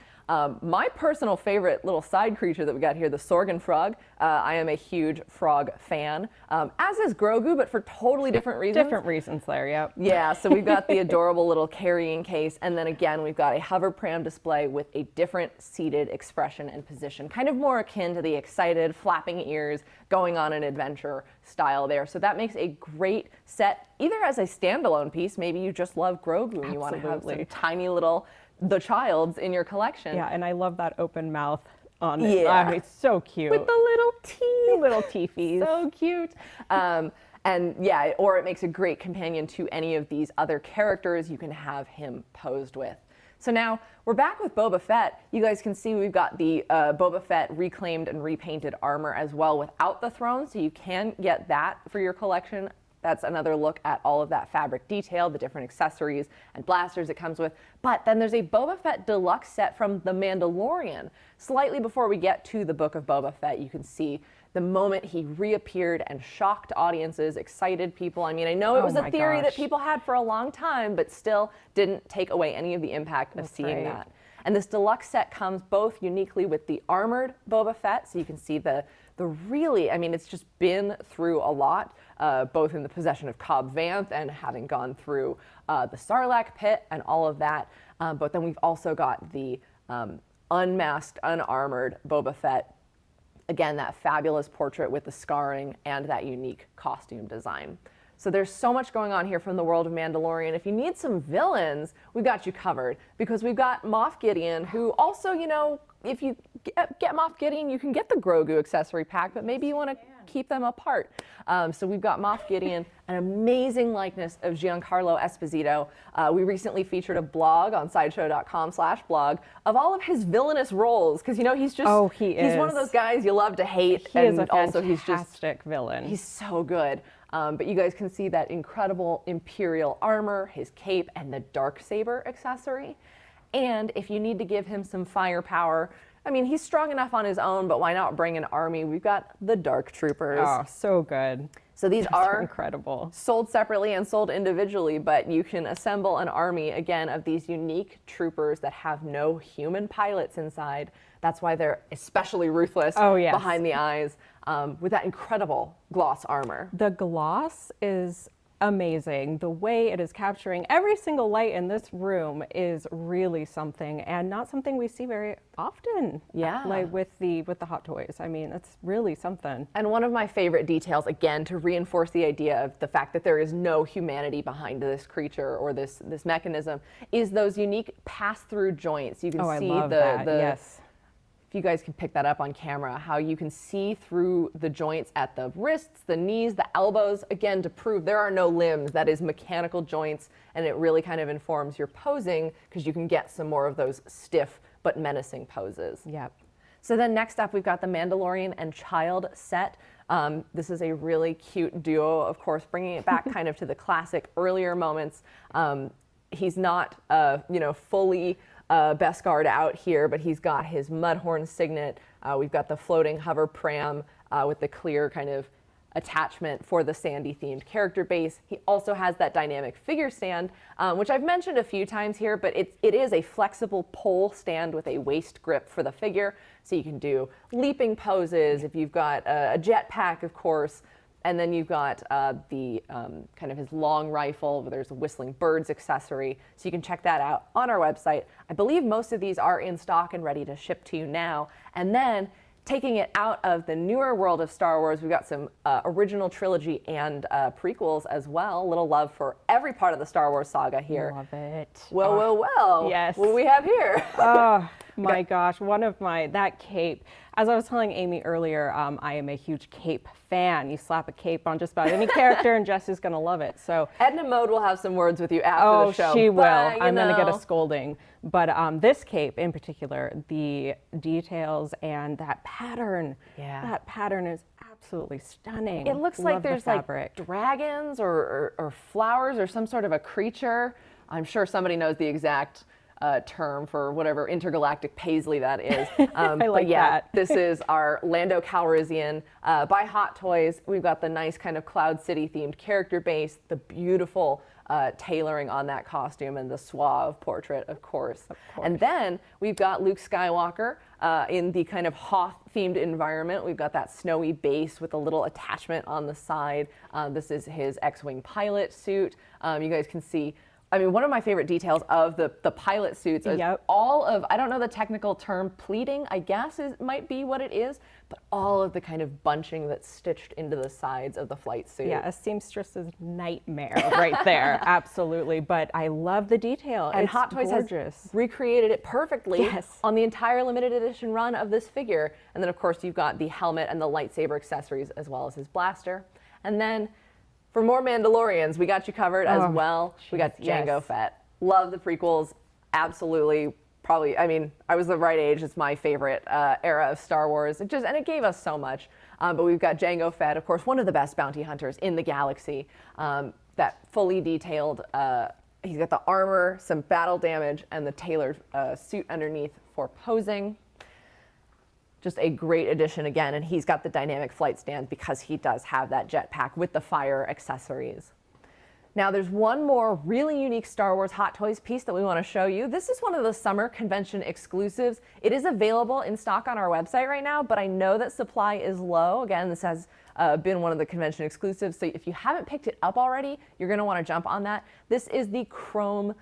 My personal favorite little side creature that we got here, the Sorghan Frog. I am a huge frog fan, as is Grogu, but for totally different reasons.
Different reasons there, yep.
Yeah, so we've got the adorable little carrying case, and then again, we've got a hover pram display with a different seated expression and position, kind of more akin to the excited, flapping ears, going on an adventure style there. So that makes a great set, either as a standalone piece, maybe you just love Grogu and you want to have some tiny little the childs in your collection.
Yeah, and I love that open mouth on it.
Yeah.
It's so cute.
With the little teeth.
Little teethies.
So cute. And yeah, or it makes a great companion to any of these other characters you can have him posed with. So now we're back with Boba Fett. You guys can see we've got the Boba Fett reclaimed and repainted armor as well without the throne, so you can get that for your collection. That's another look at all of that fabric detail, the different accessories and blasters it comes with. But then there's a Boba Fett deluxe set from The Mandalorian. Slightly before we get to the book of Boba Fett, you can see the moment he reappeared and shocked audiences, excited people. I mean, I know it was a theory that people had for a long time, but still didn't take away any of the impact of seeing that. And this deluxe set comes both uniquely with the armored Boba Fett, so you can see the really, I mean, it's just been through a lot, both in the possession of Cobb Vanth and having gone through the Sarlacc pit and all of that. But then we've also got the unmasked, unarmored Boba Fett. Again, that fabulous portrait with the scarring and that unique costume design. So there's so much going on here from the world of Mandalorian. If you need some villains, we've got you covered, because we've got Moff Gideon, who also, you know, if you get Moff Gideon, you can get the Grogu accessory pack, but maybe you want to keep them apart. So we've got Moff Gideon, an amazing likeness of Giancarlo Esposito. We recently featured a blog on sideshow.com/blog of all of his villainous roles, because, you know, he's just, he's one of those guys you love to hate.
He is a fantastic villain.
He's so good. But you guys can see that incredible Imperial armor, his cape, and the Darksaber accessory. And if you need to give him some firepower, I mean, he's strong enough on his own, but why not bring an army? We've got the Dark Troopers.
Oh, so good.
So these are
incredible.
Sold separately and sold individually, but you can assemble an army, again, of these unique troopers that have no human pilots inside. That's why they're especially ruthless behind the eyes, with that incredible gloss armor.
The gloss is amazing. The way it is capturing every single light in this room is really something, and not something we see very often.
Yeah.
Like with the Hot Toys. I mean, it's really something.
And one of my favorite details, again, to reinforce the idea of the fact that there is no humanity behind this creature or this mechanism, is those unique pass-through joints. You can see
yes.
If you guys can pick that up on camera, how you can see through the joints at the wrists, the knees, the elbows, again, to prove there are no limbs. That is mechanical joints, and it really kind of informs your posing, because you can get some more of those stiff but menacing poses.
Yep.
So then next up, we've got the Mandalorian and Child set. This is a really cute duo, of course, bringing it back kind of to the classic earlier moments. He's not, fully Beskar out here, but he's got his Mudhorn signet. We've got the floating hover pram with the clear kind of attachment for the Sandy themed character base. He also has that dynamic figure stand, which I've mentioned a few times here, but it is a flexible pole stand with a waist grip for the figure. So you can do leaping poses if you've got a jetpack, of course. And then you've got the kind of his long rifle. There's a Whistling Birds accessory. So you can check that out on our website. I believe most of these are in stock and ready to ship to you now. And then taking it out of the newer world of Star Wars, we've got some original trilogy and prequels as well. A little love for every part of the Star Wars saga here.
Love it.
Well.
Yes.
What do we have here?
Oh my gosh, that cape. As I was telling Amy earlier, I am a huge cape fan. You slap a cape on just about any character and Jess is going to love it. So
Edna Mode will have some words with you after the show.
Oh, she will. I'm going to get a scolding. But this cape in particular, the details and that pattern, that pattern is absolutely stunning.
It looks like there's like dragons or flowers or some sort of a creature. I'm sure somebody knows the exact term for whatever intergalactic paisley that is.
I like
but yeah,
that.
this is our Lando Calrissian by Hot Toys. We've got the nice kind of Cloud City themed character base, the beautiful tailoring on that costume, and the suave portrait, of course. And then we've got Luke Skywalker in the kind of Hoth themed environment. We've got that snowy base with a little attachment on the side. This is his X-Wing pilot suit. You guys can see, I mean, one of my favorite details of the pilot suits is all of, I don't know the technical term, pleating, I guess might be what it is, but all of the kind of bunching that's stitched into the sides of the flight suit.
Yeah, a seamstress's nightmare right there, absolutely. But I love the detail.
And
it's
Hot Toys
gorgeous.
has recreated it perfectly on the entire limited edition run of this figure. And then, of course, you've got the helmet and the lightsaber accessories, as well as his blaster. And then, for more Mandalorians, we got you covered as well. We got Django Fett. Love the prequels, absolutely. Probably, I mean, I was the right age. It's my favorite era of Star Wars. And it gave us so much. But we've got Django Fett, of course, one of the best bounty hunters in the galaxy. That fully detailed, he's got the armor, some battle damage, and the tailored suit underneath for posing. Just a great addition again, and he's got the dynamic flight stand because he does have that jetpack with the fire accessories. Now there's one more really unique Star Wars Hot Toys piece that we want to show you. This is one of the summer convention exclusives. It is available in stock on our website right now, but I know that supply is low. Again, this has been one of the convention exclusives, so if you haven't picked it up already, you're going to want to jump on that. This is the chrome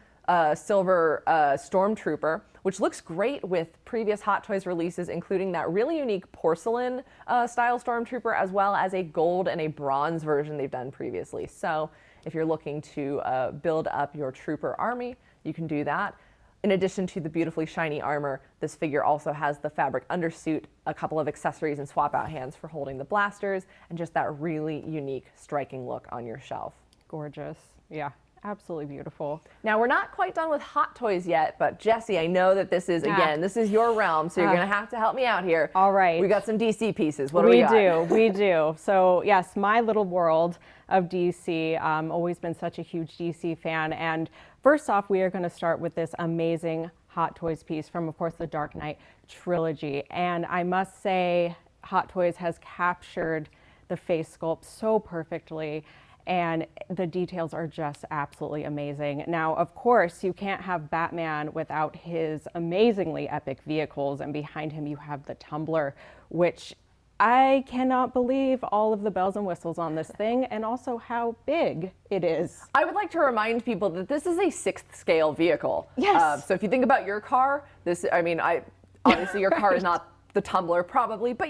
silver Stormtrooper, which looks great with previous Hot Toys releases, including that really unique porcelain style Stormtrooper, as well as a gold and a bronze version they've done previously. So if you're looking to build up your trooper army, you can do that. In addition to the beautifully shiny armor, this figure also has the fabric undersuit, a couple of accessories and swap out hands for holding the blasters, and just that really unique, striking look on your shelf.
Gorgeous, yeah. Absolutely beautiful.
Now, we're not quite done with Hot Toys yet, but Jessie, I know that this is, again, this is your realm, so you're going to have to help me out here.
All right.
We got some DC pieces. What do we got?
We do. So, yes, my little world of DC. Always been such a huge DC fan. And first off, we are going to start with this amazing Hot Toys piece from, of course, the Dark Knight trilogy. And I must say, Hot Toys has captured the face sculpt so perfectly. And the details are just absolutely amazing. Now, of course, you can't have Batman without his amazingly epic vehicles. And behind him, you have the Tumbler, which I cannot believe all of the bells and whistles on this thing, and also how big it is.
I would like to remind people that this is a 6th scale vehicle.
Yes.
So if you think about your car, obviously your car is not the Tumbler probably, but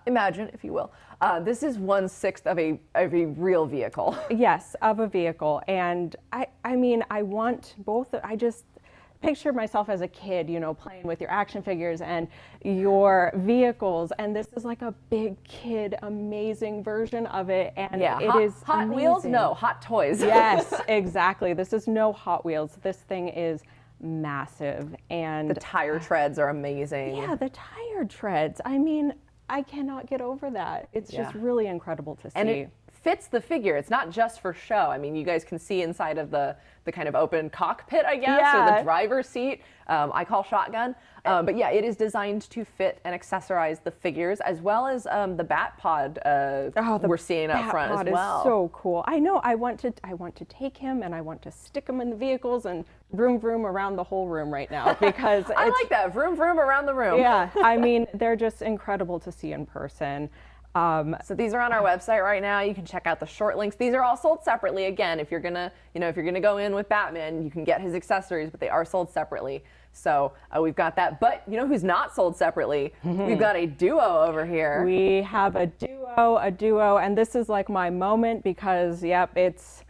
imagine, if you will. This is 1/6 of a real vehicle.
Yes, of a vehicle. And I mean, I want both. I just picture myself as a kid, playing with your action figures and your vehicles. And this is like a big kid, amazing version of it. And it is
Hot
amazing.
Wheels? No, Hot Toys.
Yes, exactly. This is no Hot Wheels. This thing is massive. And
the tire treads are amazing.
Yeah, the tire treads. I mean, I cannot get over that. It's just really incredible to see.
And it fits the figure. It's not just for show. I mean, you guys can see inside of the kind of open cockpit, I guess, or the driver's seat. I call shotgun. But yeah, it is designed to fit and accessorize the figures, as well as the Bat Pod we're seeing up front as well.
Is so cool. I know. I want to take him and I want to stick him in the vehicles and vroom vroom around the whole room right now, because
I like that, vroom vroom around the room.
Yeah, I mean, they're just incredible to see in person.
So these are on our website right now. You can check out the short links. These are all sold separately. Again, if you're gonna go in with Batman, you can get his accessories, but they are sold separately. So we've got that. But you know who's not sold separately? We've got a duo over here.
We have a duo, and this is like my moment because, yep, it's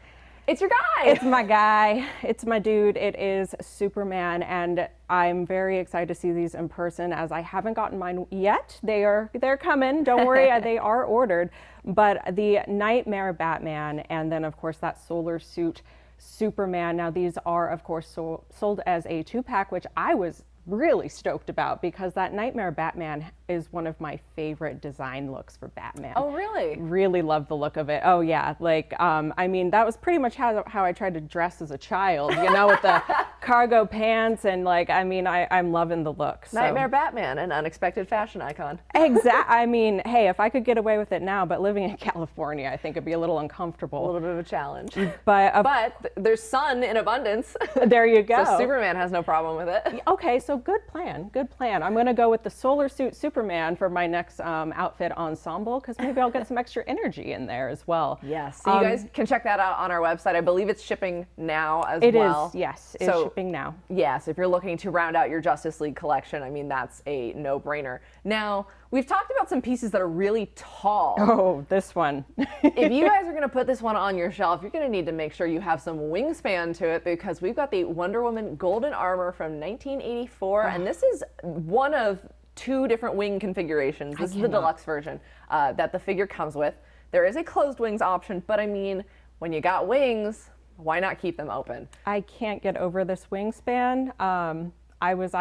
your guy.
It's my guy. It's my dude. It is Superman, and I'm very excited to see these in person, as I haven't gotten mine yet. They're coming. Don't worry, they are ordered. But the Nightmare Batman, and then of course that Solar Suit Superman. Now these are of course sold as a 2-pack, which I was really stoked about, because that Nightmare Batman is one of my favorite design looks for Batman.
Oh, really?
Really love the look of it. Oh yeah, like I mean that was pretty much how I tried to dress as a child, you know, with the cargo pants and like I mean I'm loving the look. So.
Nightmare Batman, an unexpected fashion icon.
I mean, hey, if I could get away with it now, but living in California, I think it'd be a little uncomfortable.
A little bit of a challenge.
But
there's sun in abundance.
there you go.
So Superman has no problem with it.
Okay, so good plan. Good plan. I'm going to go with the solar suit Superman for my next outfit ensemble because maybe I'll get some extra energy in there as well.
Yes. So you guys can check that out on our website. I believe it's shipping now as
It
well.
is, yes. It's shipping now.
Yes, if you're looking to round out your Justice League collection, I mean, that's a no-brainer. Now, we've talked about some pieces that are really tall.
Oh, this one.
If you guys are going to put this one on your shelf, you're going to need to make sure you have some wingspan to it because we've got the Wonder Woman Golden Armor from 1984, and this is one of 2 different wing configurations. This is the deluxe version that the figure comes with. There is a closed wings option, but I mean, when you got wings, why not keep them open?
I can't get over this wingspan.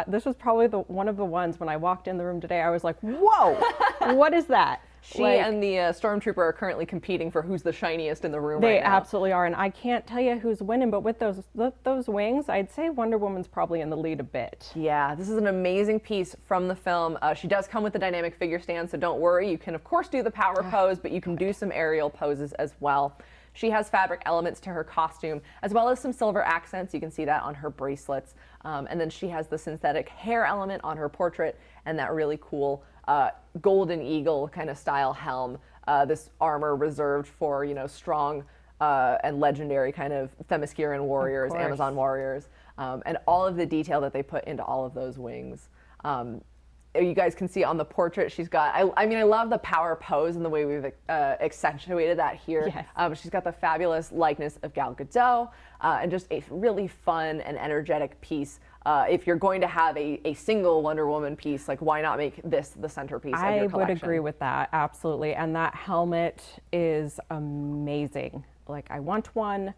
This was probably one of the ones when I walked in the room today, I was like, whoa, what is that?
She and the Stormtrooper are currently competing for who's the shiniest in the room right now.
They absolutely are, and I can't tell you who's winning, but with those wings, I'd say Wonder Woman's probably in the lead a bit.
Yeah, this is an amazing piece from the film. She does come with the dynamic figure stand, so don't worry. You can, of course, do the power pose, but you can do some aerial poses as well. She has fabric elements to her costume, as well as some silver accents. You can see that on her bracelets. And then she has the synthetic hair element on her portrait and that really cool golden eagle kind of style helm. This armor reserved for, you know, strong and legendary kind of Themysciran warriors, Amazon warriors, and all of the detail that they put into all of those wings. You guys can see on the portrait she's got, I mean, I love the power pose and the way we've accentuated that here. Yes. She's got the fabulous likeness of Gal Gadot and just a really fun and energetic piece. If you're going to have a single Wonder Woman piece, like why not make this the centerpiece of your collection?
I would agree with that, absolutely. And that helmet is amazing. Like, I want one.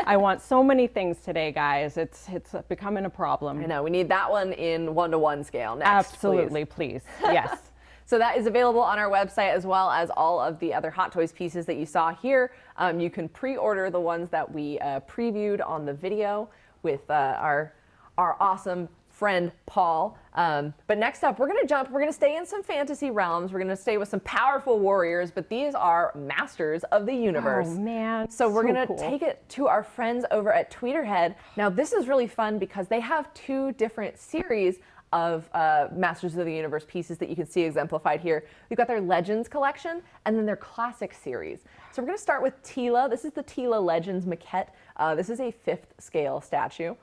I want so many things today, guys. It's becoming a problem.
I know. We need that one in 1-to-1 scale next,
absolutely, please. Yes.
So that is available on our website as well as all of the other Hot Toys pieces that you saw here. You can pre-order the ones that we previewed on the video with our awesome friend Paul. But next up, we're going to stay in some fantasy realms. We're going to stay with some powerful warriors, but these are masters of the universe.
Oh man.
So we're going to take it to our friends over at Tweeterhead. Now this is really fun because they have 2 different series of Masters of the Universe pieces that you can see exemplified here. We've got their Legends collection and then their Classic series. So we're going to start with Teela. This is the Teela Legends Maquette. This is a 5th scale statue.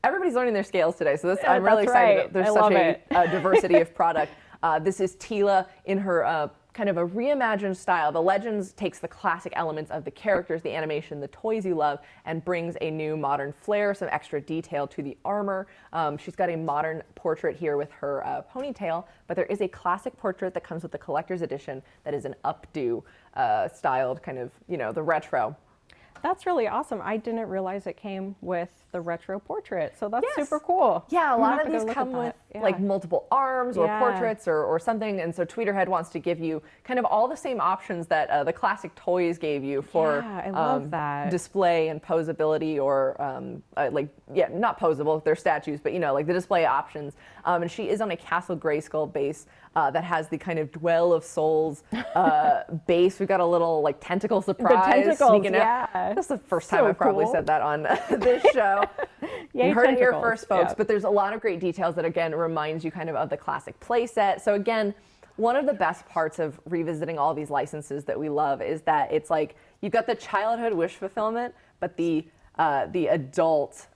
Everybody's learning their scales today, so I'm really excited.
Right.
There's such a diversity of product. This is Teela in her kind of a reimagined style. The Legends takes the classic elements of the characters, the animation, the toys you love, and brings a new modern flair, some extra detail to the armor. She's got a modern portrait here with her ponytail, but there is a classic portrait that comes with the collector's edition that is an updo styled kind of, you know, the retro.
That's really awesome. I didn't realize it came with the retro portrait, so that's super cool.
Yeah, a lot of these come with like multiple arms or portraits or something, and so Tweeterhead wants to give you kind of all the same options that the classic toys gave you for
I love that.
Display and posability, or not posable, they're statues, but you know, like the display options. And she is on a Castle Grayskull base that has the kind of Dwell of Souls base. We've got a little like tentacle surprise.
The tentacles,
sneaking out. That's the first time I've probably said that on this show. You heard it here first, folks, but there's a lot of great details that, again, reminds you kind of the classic playset. So again, one of the best parts of revisiting all these licenses that we love is that it's like you've got the childhood wish fulfillment, but the adult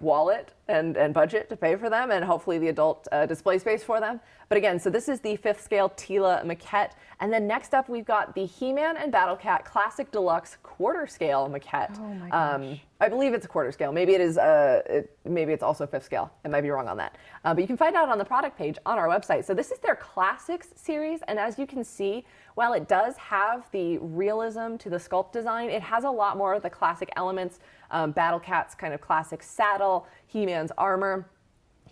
wallet and budget to pay for them, and hopefully the adult display space for them. But again, so this is the 5th scale Teela Maquette. And then next up, we've got the He-Man and Battle Cat Classic Deluxe quarter scale Maquette.
Oh my gosh.
I believe it's a quarter scale. Maybe it is. Maybe it's also 5th scale. I might be wrong on that. But you can find out on the product page on our website. So this is their Classics series, and as you can see, while it does have the realism to the sculpt design, it has a lot more of the classic elements. Battle Cat's kind of classic saddle, He-Man's armor.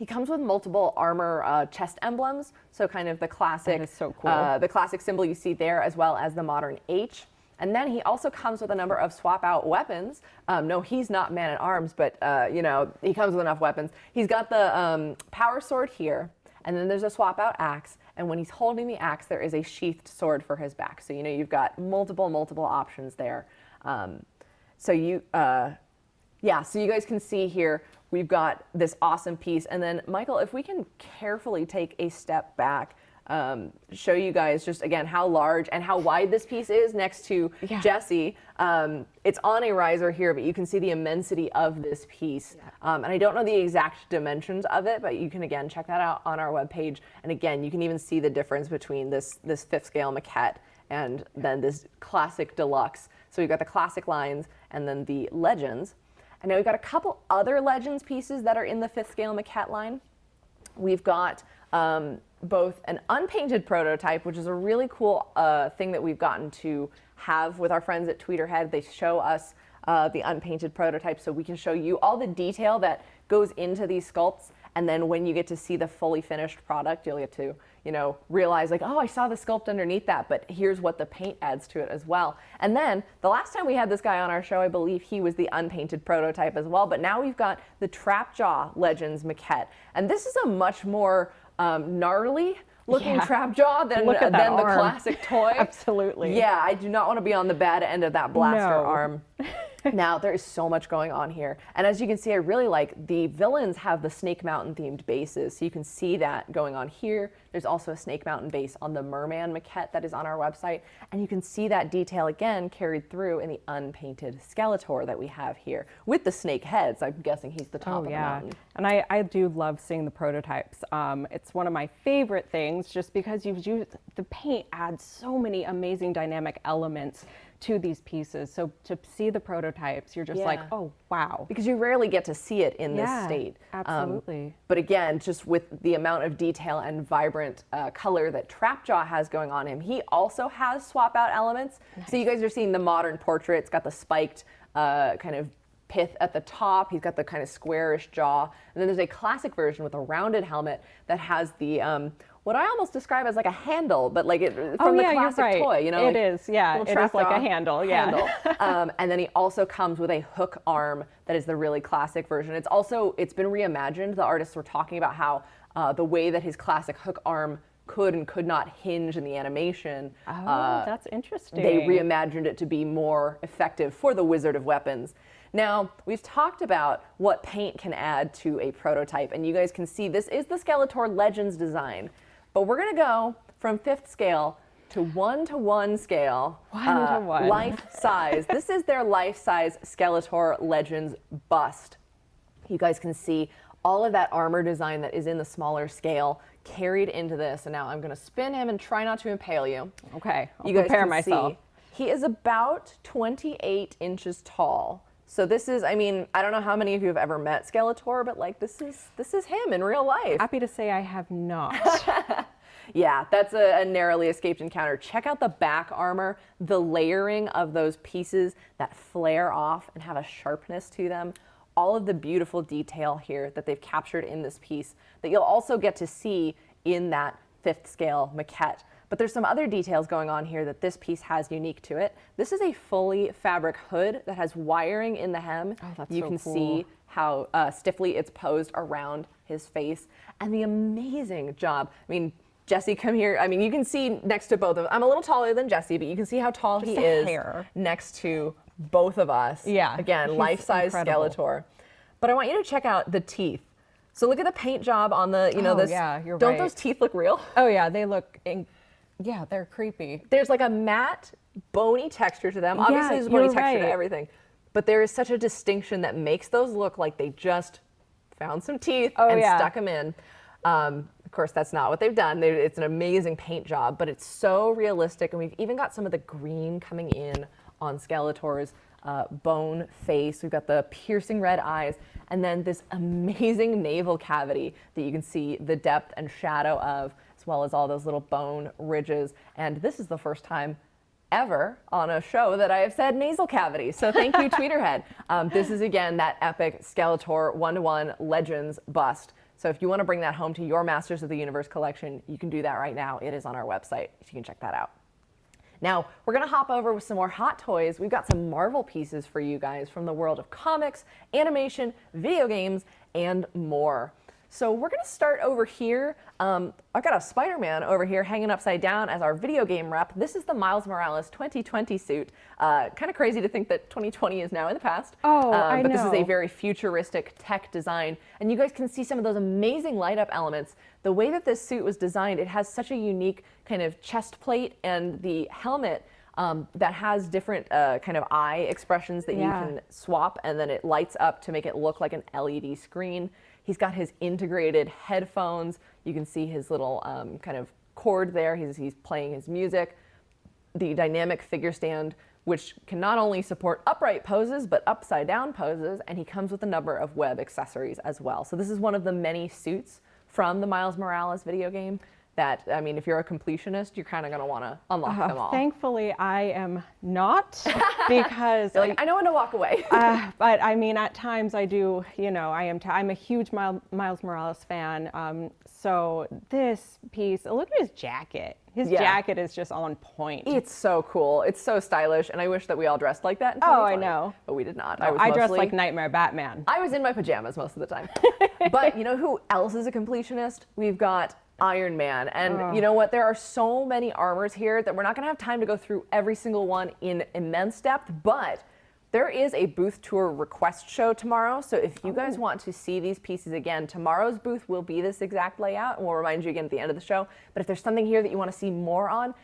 He comes with multiple armor chest emblems, so kind of the classic,
That is so cool.
the classic symbol you see there, as well as the modern H. And then he also comes with a number of swap out weapons. No, he's not man at arms, but you know, he comes with enough weapons. He's got the power sword here, and then there's a swap out axe. And when he's holding the axe, there is a sheathed sword for his back. So you know, you've got multiple options there. So you guys can see here, we've got this awesome piece. And then Michael, if we can carefully take a step back, show you guys just again how large and how wide this piece is next to Jesse. It's on a riser here, but you can see the immensity of this piece. And I don't know the exact dimensions of it, but you can again check that out on our webpage. And again, you can even see the difference between this 5th scale maquette and then this classic deluxe. So we've got the classic lines and then the legends. And now we've got a couple other legends pieces that are in the 5th scale maquette line. We've got both an unpainted prototype, which is a really cool thing that we've gotten to have with our friends at Tweeterhead. They show us the unpainted prototype so we can show you all the detail that goes into these sculpts. And then when you get to see the fully finished product, you'll get to, you know, realize like, oh, I saw the sculpt underneath that, but here's what the paint adds to it as well. And then the last time we had this guy on our show, I believe he was the unpainted prototype as well. But now we've got the Trapjaw Legends maquette. And this is a much more gnarly looking Trapjaw than the
arm.
classic toy.
Absolutely.
Yeah, I do not want to be on the bad end of that blaster
No.
arm. Now, there is so much going on here. And as you can see, I really like the villains have the Snake Mountain themed bases. So you can see that going on here. There's also a Snake Mountain base on the Merman maquette that is on our website. And you can see that detail again carried through in the unpainted Skeletor that we have here with the snake heads. I'm guessing he's the top of the mountain.
And I do love seeing the prototypes. It's one of my favorite things just because the paint adds so many amazing dynamic elements to these pieces. So to see the prototypes, you're just like, oh, wow.
Because you rarely get to see it in this state.
Absolutely.
But again, just with the amount of detail and vibrant color that Trapjaw has going on him, he also has swap out elements. Nice. So you guys are seeing the modern portrait. It's got the spiked kind of pith at the top. He's got the kind of squarish jaw. And then there's a classic version with a rounded helmet that has the what I almost describe as like a handle, but like it from the classic toy, you know?
It is, yeah. It is like a handle, yeah.
And then he also comes with a hook arm that is the really classic version. It's been reimagined. The artists were talking about how the way that his classic hook arm could and could not hinge in the animation.
Oh, that's interesting.
They reimagined it to be more effective for the Wizard of Weapons. Now, we've talked about what paint can add to a prototype, and you guys can see this is the Skeletor Legends design. But we're going to go from 5th scale to 1-to-1 scale.
1-to-1.
Life size. This is their life size Skeletor Legends bust. You guys can see all of that armor design that is in the smaller scale carried into this. And now I'm going to spin him and try not to impale you.
Okay,
You guys
prepare
can
myself.
see he is about 28 inches tall. So this is, I mean, I don't know how many of you have ever met Skeletor, but like this is him in real life.
Happy to say I have not.
Yeah, that's a narrowly escaped encounter. Check out the back armor, the layering of those pieces that flare off and have a sharpness to them. All of the beautiful detail here that they've captured in this piece that you'll also get to see in that 5th scale maquette. But there's some other details going on here that this piece has unique to it. This is a fully fabric hood that has wiring in the hem.
Oh, that's
you
so
can
cool.
see how stiffly it's posed around his face. And the amazing job. I mean, Jesse, come here. I mean, you can see next to both of them. I'm a little taller than Jesse, but you can see how tall he is next to both of us.
Yeah.
Again, life-size Skeletor. But I want you to check out the teeth. So look at the paint job on the, this.
Yeah, you're
Don't
right.
those teeth look real?
Oh yeah, they look, yeah, they're creepy.
There's like a matte, bony texture to them. Obviously, there's a bony texture to everything. But there is such a distinction that makes those look like they just found some teeth and stuck them in. Of course, that's not what they've done. It's an amazing paint job, but it's so realistic. And we've even got some of the green coming in on Skeletor's bone face. We've got the piercing red eyes, and then this amazing navel cavity that you can see the depth and shadow of, as well as all those little bone ridges. And this is the first time ever on a show that I have said nasal cavity. So thank you, Tweeterhead. This is, again, that epic Skeletor 1-to-1 Legends bust. So if you want to bring that home to your Masters of the Universe collection, you can do that right now. It is on our website, so you can check that out. Now, we're going to hop over with some more hot toys. We've got some Marvel pieces for you guys from the world of comics, animation, video games, and more. So we're going to start over here. I've got a Spider-Man over here hanging upside down as our video game rep. This is the Miles Morales 2020 suit. Kind of crazy to think that 2020 is now in the past.
Oh, I know.
But this is a very futuristic tech design. And you guys can see some of those amazing light up elements. The way that this suit was designed, it has such a unique kind of chest plate, and the helmet that has different kind of eye expressions that you can swap, and then it lights up to make it look like an LED screen. He's got his integrated headphones. You can see his little kind of cord there. He's playing his music. The dynamic figure stand, which can not only support upright poses, but upside down poses, and he comes with a number of web accessories as well. So this is one of the many suits from the Miles Morales video game that, I mean, if you're a completionist, you're kind of going to want to unlock them all.
Thankfully, I am not, because
Like, I know when to walk away.
but I mean, at times I do, you know, I'm a huge Miles Morales fan. So this piece, look at his jacket. His jacket is just on point.
It's so cool. It's so stylish, and I wish that we all dressed like that in
Oh, I
2020,
know.
but we did not.
No, I dressed like Nightmare Batman.
I was in my pajamas most of the time. But you know who else is a completionist? We've got Iron Man. And you know what? There are so many armors here that we're not going to have time to go through every single one in immense depth, but there is a booth tour request show tomorrow. So if you guys want to see these pieces again, tomorrow's booth will be this exact layout, and we'll remind you again at the end of the show. But if there's something here that you want to see more on,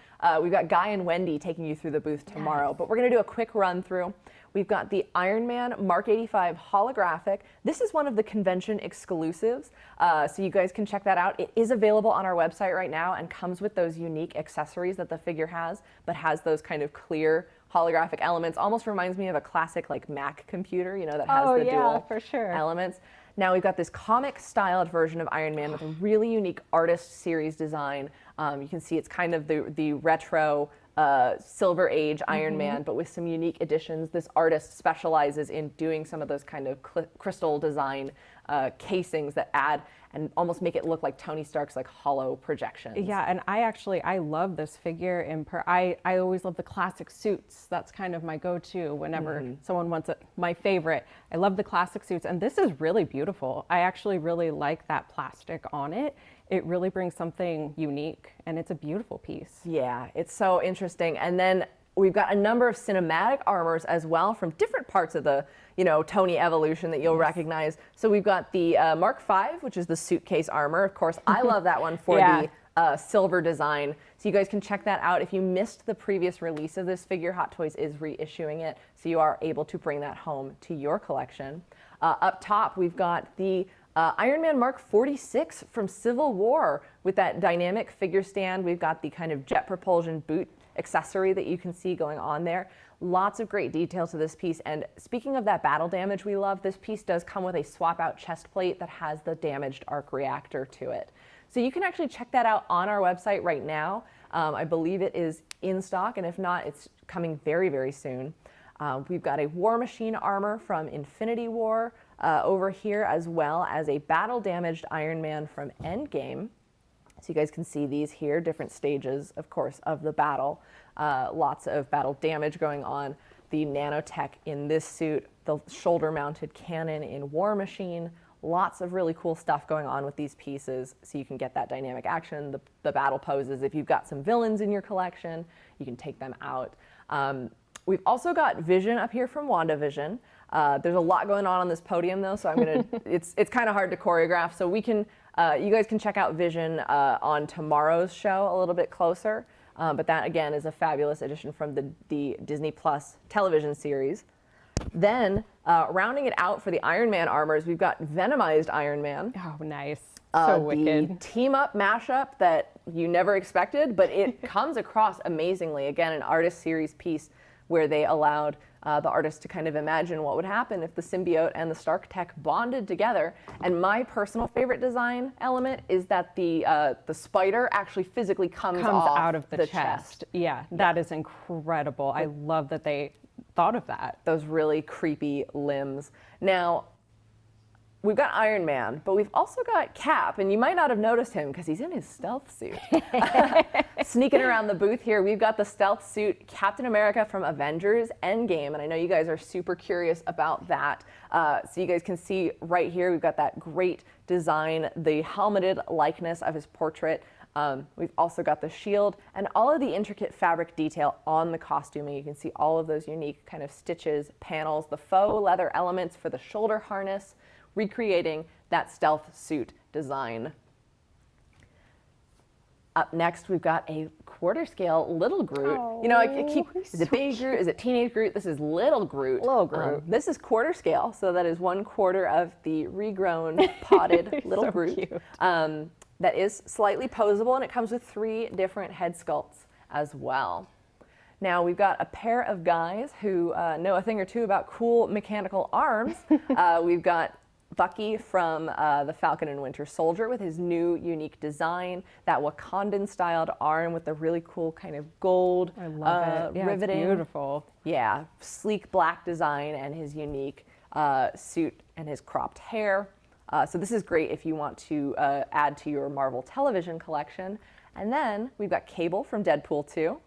we've got Guy and Wendy taking you through the booth tomorrow. But we're going to do a quick run through. We've got the Iron Man Mark 85 holographic. This is one of the convention exclusives, so you guys can check that out. It is available on our website right now and comes with those unique accessories that the figure has, but has those kind of clear holographic elements. Almost reminds me of a classic like Mac computer, you know, that has the dual
for sure.
elements. Now we've got this comic-styled version of Iron Man with a really unique artist series design. You can see it's kind of the retro Silver Age Iron Man, but with some unique additions. This artist specializes in doing some of those kind of crystal design casings that add and almost make it look like Tony Stark's like hollow projections.
Yeah, and I love this figure. I always love the classic suits. That's kind of my go-to whenever someone wants it. My favorite. I love the classic suits, and this is really beautiful. I actually really like that plastic on it. It really brings something unique, and it's a beautiful piece.
Yeah, it's so interesting. And then we've got a number of cinematic armors as well from different parts of the, you know, Tony evolution that you'll recognize. So we've got the Mark V, which is the Suitcase Armor. Of course, I love that one for the silver design. So you guys can check that out. If you missed the previous release of this figure, Hot Toys is reissuing it, so you are able to bring that home to your collection. Up top, we've got the Iron Man Mark 46 from Civil War with that dynamic figure stand. We've got the kind of jet propulsion boot accessory that you can see going on there. Lots of great detail to this piece. And speaking of that battle damage we love, this piece does come with a swap out chest plate that has the damaged arc reactor to it. So you can actually check that out on our website right now. I believe it is in stock, and if not, it's coming very, very soon. We've got a War Machine armor from Infinity War over here, as well as a battle damaged Iron Man from Endgame. So you guys can see these here, different stages, of course, of the battle. Lots of battle damage going on. The nanotech in this suit, the shoulder-mounted cannon in War Machine. Lots of really cool stuff going on with these pieces, so you can get that dynamic action, the battle poses. If you've got some villains in your collection, you can take them out. We've also got Vision up here from WandaVision. There's a lot going on this podium, though, so I'm gonna. it's kind of hard to choreograph. So we can. You guys can check out Vision on tomorrow's show a little bit closer. But that again is a fabulous addition from the Disney Plus television series. Then rounding it out for the Iron Man armors, we've got Venomized Iron Man.
Oh, nice. So wicked.
The team up mashup that you never expected, but it comes across amazingly. Again, an artist series piece where they allowed the artist to kind of imagine what would happen if the symbiote and the Stark tech bonded together. And my personal favorite design element is that the spider actually physically comes off
out of the chest. Yeah, that is incredible. I love that they thought of that.
Those really creepy limbs. Now, we've got Iron Man, but we've also got Cap, and you might not have noticed him because he's in his stealth suit. Sneaking around the booth here, we've got the stealth suit Captain America from Avengers Endgame, and I know you guys are super curious about that. So you guys can see right here, we've got that great design, the helmeted likeness of his portrait. We've also got the shield and all of the intricate fabric detail on the costuming. You can see all of those unique kind of stitches, panels, the faux leather elements for the shoulder harness, recreating that stealth suit design. Up next, we've got a quarter scale little Groot.
Oh,
you know, is it baby Groot? Is it teenage Groot? This is little Groot.
Little Groot.
This is quarter scale, so that is 1/4 of the regrown, potted little
So
Groot.
cute.
That is slightly posable, and it comes with 3 different head sculpts as well. Now, we've got a pair of guys who know a thing or two about cool mechanical arms. We've got Bucky from the Falcon and Winter Soldier with his new unique design, that Wakandan-styled arm with the really cool kind of gold
I love it. Yeah,
riveting.
it's beautiful.
Yeah, sleek black design and his unique suit and his cropped hair. So this is great if you want to add to your Marvel television collection. And then we've got Cable from Deadpool 2.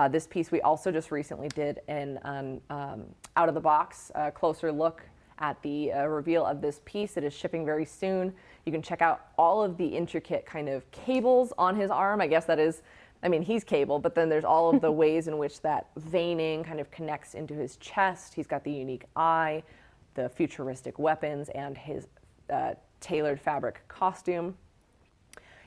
This piece we also just recently did an out of the box closer look at the reveal of this piece. It is shipping very soon. You can check out all of the intricate kind of cables on his arm. I guess that is, I mean, he's Cable, but then there's all of the ways in which that veining kind of connects into his chest. He's got the unique eye, the futuristic weapons, and his tailored fabric costume.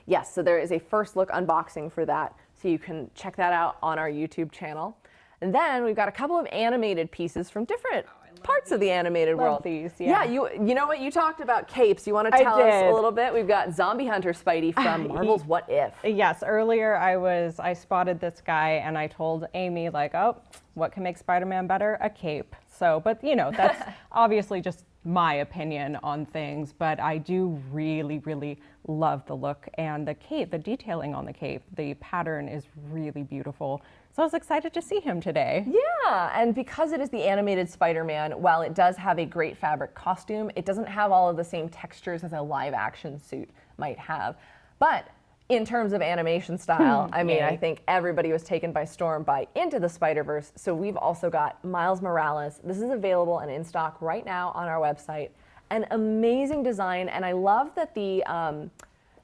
Yes, so there is a first look unboxing for that, so you can check that out on our YouTube channel. And then we've got a couple of animated pieces from different parts of the animated world.
These,
yeah.
yeah.
You know what? You talked about capes. You want to tell us a little bit? We've got Zombie Hunter Spidey from Marvel's What If.
Yes, earlier I spotted this guy and I told Amy, like, oh, what can make Spider-Man better? A cape. So, but you know, that's obviously just my opinion on things, but I do really, really love the look and the cape, the detailing on the cape. The pattern is really beautiful. So I was excited to see him today.
Yeah, and because it is the animated Spider-Man, while it does have a great fabric costume, it doesn't have all of the same textures as a live action suit might have. But in terms of animation style, I mean, I think everybody was taken by storm by Into the Spider-Verse. So we've also got Miles Morales. This is available and in stock right now on our website. An amazing design, and I love that the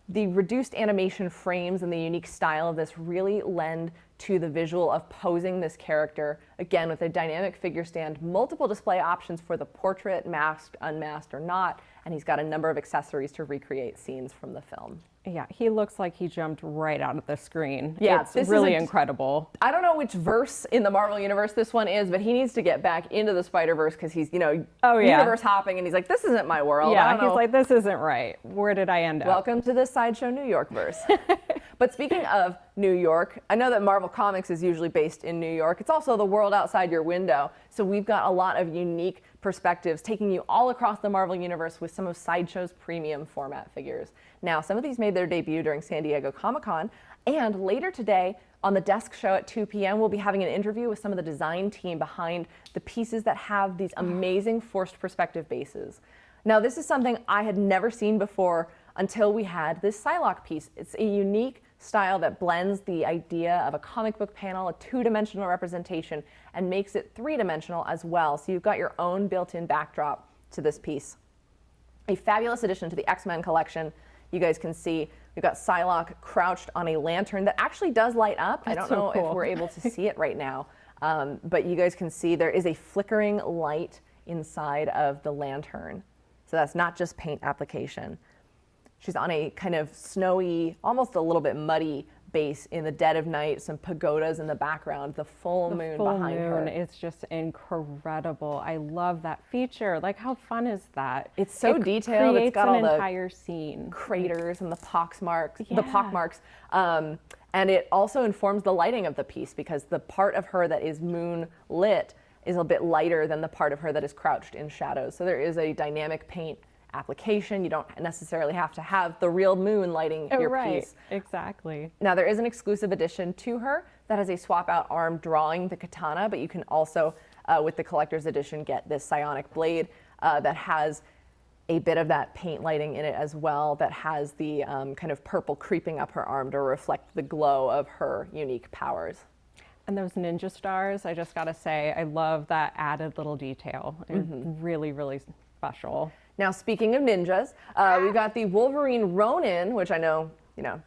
reduced animation frames and the unique style of this really lend to the visual of posing this character, again, with a dynamic figure stand, multiple display options for the portrait, masked, unmasked, or not, and he's got a number of accessories to recreate scenes from the film.
Yeah, he looks like he jumped right out of the screen.
Yeah,
it's really incredible.
I don't know which verse in the Marvel Universe this one is, but he needs to get back into the Spider-Verse because he's, you know, universe hopping, and he's like, this isn't my world.
Yeah, he's like, this isn't right. Where did I end up?
Welcome to the Sideshow New York verse. But speaking of New York, I know that Marvel Comics is usually based in New York. It's also the world outside your window. So we've got a lot of unique perspectives taking you all across the Marvel Universe with some of Sideshow's premium format figures. Now, some of these made their debut during San Diego Comic-Con, and later today on the Desk Show at 2 p.m., we'll be having an interview with some of the design team behind the pieces that have these amazing forced perspective bases. Now, this is something I had never seen before until we had this Psylocke piece. It's a unique style that blends the idea of a comic book panel, a two-dimensional representation, and makes it three-dimensional as well. So you've got your own built-in backdrop to this piece. A fabulous addition to the X-Men collection. You guys can see we've got Psylocke crouched on a lantern that actually does light up. I don't know if we're able to see it right now, but you guys can see there is a flickering light inside of the lantern. So that's not just paint application. She's on a kind of snowy, almost a little bit muddy base in the dead of night, some pagodas in the background, the full moon behind her.
It's just incredible. I love that feature. Like, how fun is that?
It's so detailed. It's got all the
entire scene,
craters and the pock marks, and it also informs the lighting of the piece because the part of her that is moon lit is a bit lighter than the part of her that is crouched in shadows. So there is a dynamic paint application. You don't necessarily have to have the real moon lighting your piece.
Exactly.
Now, there is an exclusive addition to her that has a swap out arm drawing the katana, but you can also, with the collector's edition, get this psionic blade that has a bit of that paint lighting in it as well that has the kind of purple creeping up her arm to reflect the glow of her unique powers.
And those ninja stars, I just gotta say, I love that added little detail. It's really, really special.
Now, speaking of ninjas, we've got the Wolverine Ronin, which I know,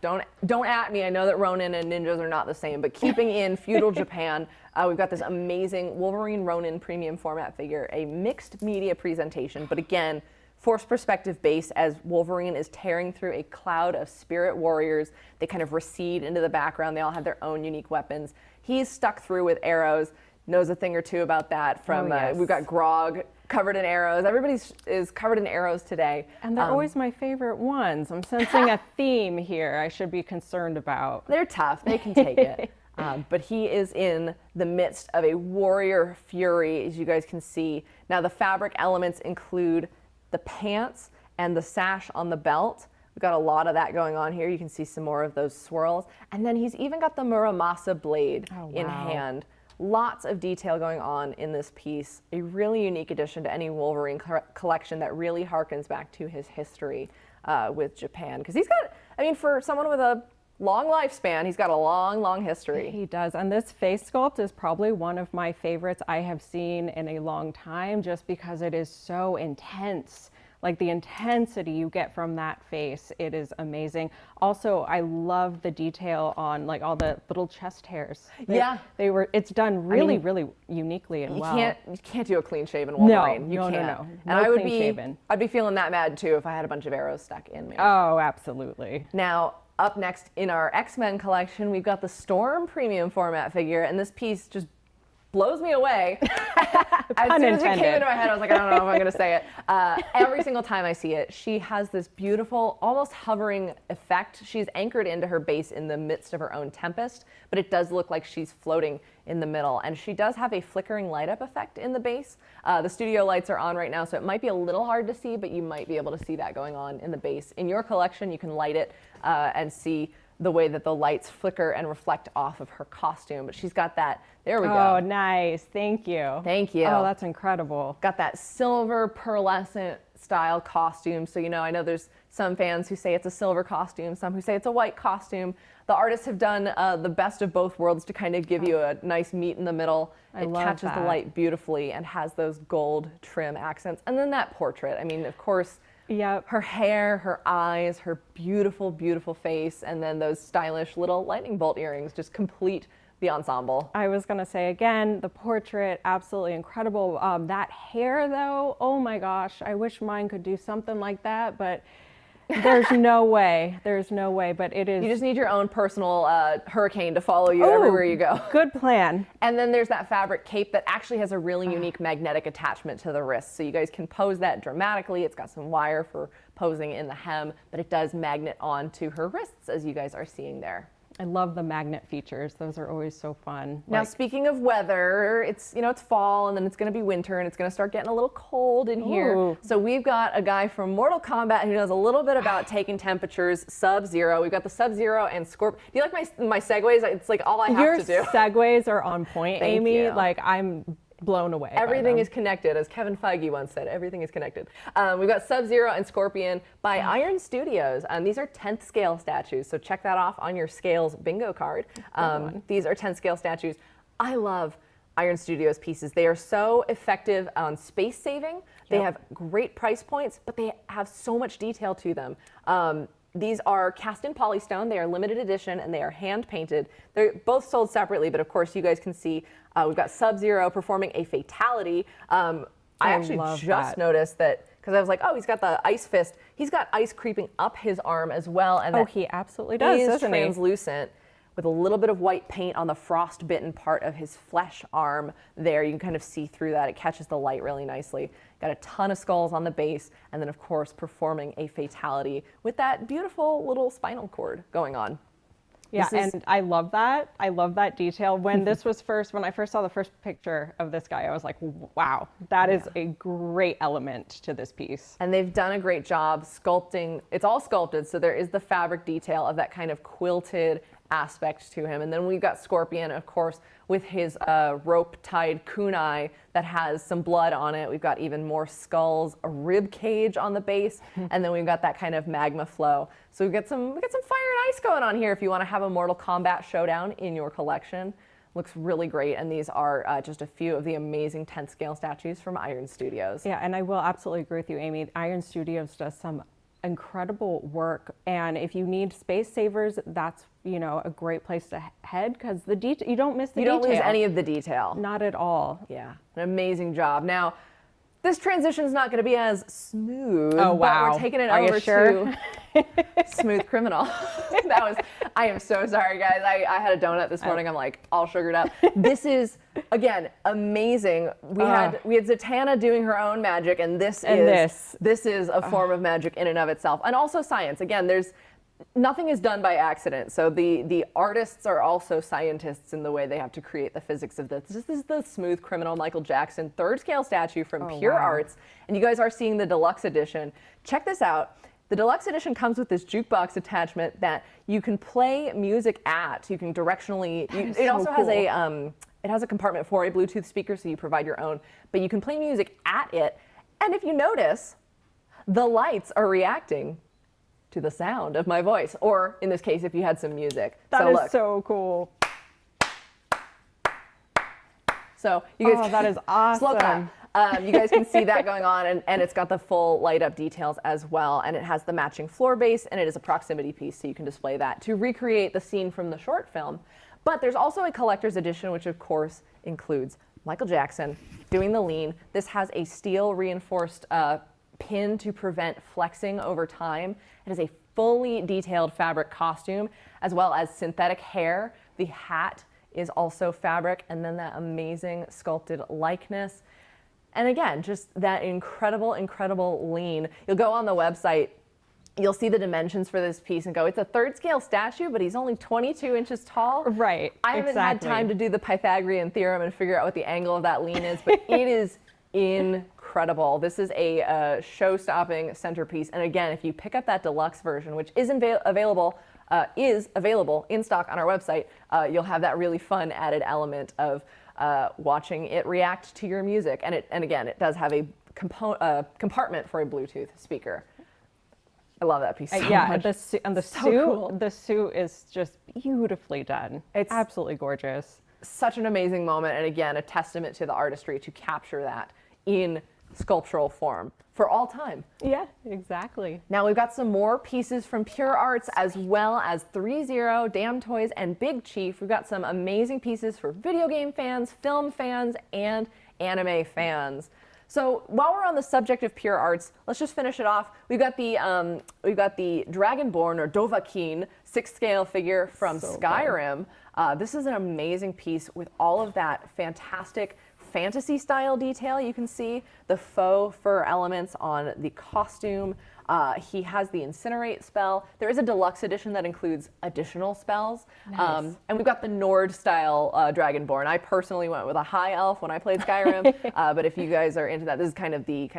don't at me. I know that Ronin and ninjas are not the same, but keeping in feudal Japan, we've got this amazing Wolverine Ronin premium format figure, a mixed media presentation, but again, forced perspective base as Wolverine is tearing through a cloud of spirit warriors. They kind of recede into the background. They all have their own unique weapons. He's stuck through with arrows, knows a thing or two about that from, we've got Grog covered in arrows. Everybody is covered in arrows today.
And they're always my favorite ones. I'm sensing a theme here I should be concerned about.
They're tough, they can take it. But he is in the midst of a warrior fury, as you guys can see. Now the fabric elements include the pants and the sash on the belt. We've got a lot of that going on here. You can see some more of those swirls. And then he's even got the Muramasa blade in hand. Lots of detail going on in this piece. A really unique addition to any Wolverine collection that really harkens back to his history with Japan. Because he's got, I mean, for someone with a long lifespan, he's got a long, long history.
He does. And this face sculpt is probably one of my favorites I have seen in a long time, just because it is so intense. Like the intensity you get from that face, it is amazing. Also, I love the detail on like all the little chest hairs. It's done really, really uniquely and well.
You can't do a clean shaven Wolverine.
No.
And
No
I would
clean shaven.
I'd be feeling that mad too if I had a bunch of arrows stuck in me.
Oh, absolutely.
Now, up next in our X-Men collection, we've got the Storm premium format figure, and this piece just blows me away. As soon as it came into my head, I was like, I don't know if I'm going to say it. Every single time I see it, she has this beautiful, almost hovering effect. She's anchored into her base in the midst of her own tempest, but it does look like she's floating in the middle. And she does have a flickering light up effect in the base. The studio lights are on right now, so it might be a little hard to see, but you might be able to see that going on in the base. In your collection, you can light it and see the way that the lights flicker and reflect off of her costume. But she's got that, there we go.
Oh, nice. Thank you.
Thank you.
Oh, that's incredible.
Got that silver pearlescent style costume. So, I know there's some fans who say it's a silver costume, some who say it's a white costume. The artists have done the best of both worlds to kind of give you a nice meet in the middle. It catches the light beautifully and has those gold trim accents. And then that portrait. I mean, of course, her hair, her eyes, her beautiful, beautiful face, and then those stylish little lightning bolt earrings just complete the ensemble.
I was going to say again, the portrait, absolutely incredible. That hair though, oh my gosh, I wish mine could do something like that, but there's no way. There's no way, but it is.
You just need your own personal hurricane to follow you everywhere you go.
Good plan.
And then there's that fabric cape that actually has a really unique magnetic attachment to the wrist. So you guys can pose that dramatically. It's got some wire for posing in the hem, but it does magnet onto her wrists, as you guys are seeing there.
I love the magnet features. Those are always so fun.
Now, speaking of weather, it's fall and then it's going to be winter and it's going to start getting a little cold in here. So we've got a guy from Mortal Kombat who knows a little bit about taking temperatures, Sub-Zero. We've got the Sub-Zero and Scorpion. Do you like my segues? It's like all I have to do.
Your segues are on point,
Thank
Amy.
you.
Like I'm blown away.
Everything is connected, as Kevin Feige once said. Everything is connected. We've got Sub-Zero and Scorpion by Iron Studios. These are 10th scale statues, so check that off on your scales bingo card. These are 10th scale statues. I love Iron Studios pieces. They are so effective on space saving. They have great price points, but they have so much detail to them. These are cast in polystone. They are limited edition and they are hand painted. They're both sold separately, but of course you guys can see we've got Sub-Zero performing a fatality. I actually just noticed that because I was like, oh, he's got the ice fist. He's got ice creeping up his arm as well. And
he absolutely does, doesn't he?
Translucent with a little bit of white paint on the frostbitten part of his flesh arm there. You can kind of see through that. It catches the light really nicely. Got a ton of skulls on the base, and then of course performing a fatality with that beautiful little spinal cord going on.
Yeah, and I love that. I love that detail. When I first saw the first picture of this guy, I was like, wow, that is a great element to this piece.
And they've done a great job sculpting. It's all sculpted, so there is the fabric detail of that kind of quilted aspect to him. And then we've got Scorpion, of course, with his rope-tied kunai that has some blood on it. We've got even more skulls, a rib cage on the base, and then we've got that kind of magma flow. So we've got some fire and ice going on here if you want to have a Mortal Kombat showdown in your collection. Looks really great, and these are just a few of the amazing 10th scale statues from Iron Studios.
Yeah, and I will absolutely agree with you, Amy. Iron Studios does some incredible work, and if you need space savers, that's a great place to head, because the detail, you don't miss the detail.
You don't lose any of the detail.
Not at all.
Yeah, an amazing job. Now, this transition is not going to be as smooth.
Oh, wow.
But we're taking it
Are
over
you sure?
to Smooth Criminal. I am so sorry, guys. I had a donut this morning. I'm like all sugared up. This is, again, amazing. We had Zatanna doing her own magic, and this is a form of magic in and of itself. And also science. Again, nothing is done by accident. So the artists are also scientists in the way they have to create the physics of this. This is the Smooth Criminal Michael Jackson 3rd scale statue from Pure Arts. And you guys are seeing the deluxe edition. Check this out. The deluxe edition comes with this jukebox attachment that you can play music at. You can directionally. It also has a compartment for a Bluetooth speaker, so you provide your own. But you can play music at it. And if you notice, the lights are reacting to the sound of my voice, or in this case, if you had some music.
That is so cool.
So you guys,
that is awesome.
Slow clap. You guys can see that going on, and it's got the full light up details as well, and it has the matching floor base, and it is a proximity piece, so you can display that to recreate the scene from the short film. But there's also a collector's edition, which of course includes Michael Jackson doing the lean. This has a steel reinforced pin to prevent flexing over time. It is a fully detailed fabric costume, as well as synthetic hair. The hat is also fabric, and then that amazing sculpted likeness. And again, just that incredible, incredible lean. You'll go on the website, you'll see the dimensions for this piece and go, it's a 3rd scale statue, but he's only 22 inches tall.
Right,
I haven't had time to do the Pythagorean theorem and figure out what the angle of that lean is, but it is incredible. This is a show-stopping centerpiece. And again, if you pick up that deluxe version, which is available in stock on our website, you'll have that really fun added element of watching it react to your music. And again, it does have a compartment for a Bluetooth speaker. I love that piece so much.
The suit is just beautifully done. It's absolutely gorgeous.
Such an amazing moment, and again, a testament to the artistry to capture that in sculptural form for all time.
Yeah, exactly.
Now we've got some more pieces from Pure Arts, as well as 3-0, Damn Toys, and Big Chief. We've got some amazing pieces for video game fans, film fans, and anime fans. So while we're on the subject of Pure Arts, let's just finish it off. We've got the Dragonborn or Dovahkiin 6th scale figure from Skyrim. This is an amazing piece with all of that fantastic fantasy style detail. You can see the faux fur elements on the costume. He has the incinerate spell. There is a deluxe edition that includes additional spells. Nice. And we've got the Nord style Dragonborn. I personally went with a high elf when I played Skyrim, but if you guys are into that, this is kind of the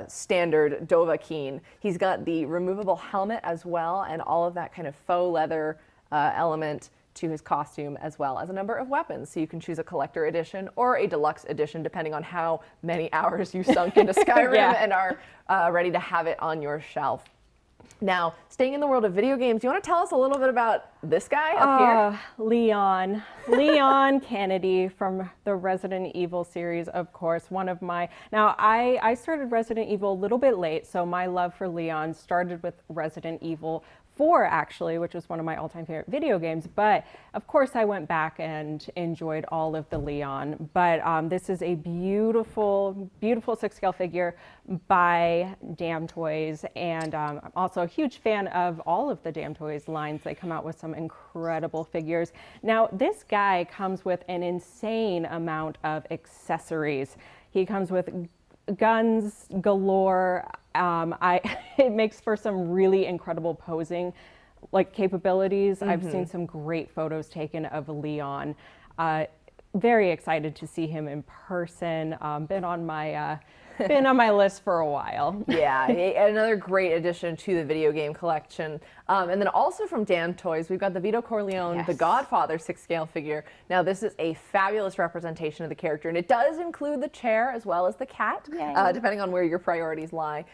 standard Dovahkiin. He's got the removable helmet as well, and all of that kind of faux leather element to his costume, as well as a number of weapons. So you can choose a collector edition or a deluxe edition, depending on how many hours you sunk into Skyrim and are ready to have it on your shelf. Now, staying in the world of video games, do you want to tell us a little bit about this guy up here?
Leon Kennedy from the Resident Evil series, of course. Now, I started Resident Evil a little bit late, so my love for Leon started with Resident Evil 4, actually, which was one of my all-time favorite video games. But of course, I went back and enjoyed all of the Leon. But this is a beautiful, beautiful 6 scale figure by Damn Toys, and I'm also a huge fan of all of the Damn Toys lines. They come out with some incredible figures. Now, this guy comes with an insane amount of accessories. He comes with guns galore. It makes for some really incredible posing capabilities. I've seen some great photos taken of Leon. very excited to see him in person. Been on my list for a while.
Yeah, another great addition to the video game collection. And then also from Damn Toys, we've got the Vito Corleone, the Godfather 6-scale figure. Now, this is a fabulous representation of the character, and it does include the chair as well as the cat, depending on where your priorities lie.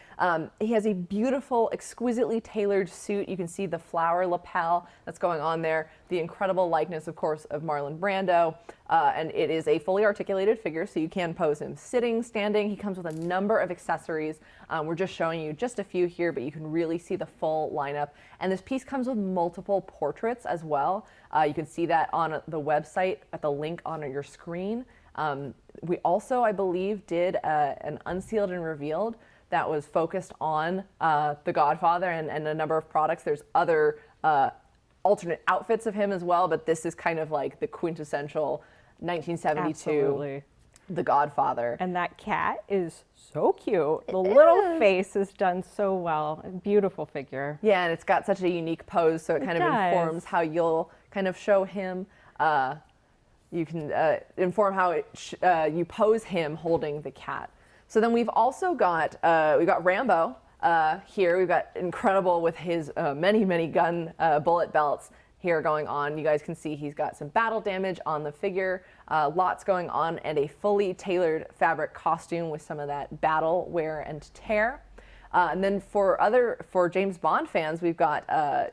He has a beautiful, exquisitely tailored suit. You can see the flower lapel that's going on there, the incredible likeness, of course, of Marlon Brando. And it is a fully articulated figure, so you can pose him sitting, standing. He comes with a number of accessories. We're just showing you just a few here, but you can really see the full lineup. And this piece comes with multiple portraits as well. You can see that on the website at the link on your screen. We also, I believe, did an Unsealed and Revealed that was focused on The Godfather and a number of products. There's other alternate outfits of him as well, but this is kind of like the quintessential 1972
Absolutely.
The Godfather.
And that cat is so cute. The little face is done so well. Beautiful figure.
Yeah, and it's got such a unique pose, so it kind of
does.
informs how you'll kind of show him. You can inform how you pose him holding the cat. So then we've also got Rambo here. We've got incredible with his many gun bullet belts here going on. You guys can see he's got some battle damage on the figure, lots going on, and a fully tailored fabric costume with some of that battle wear and tear. And then for James Bond fans, we've got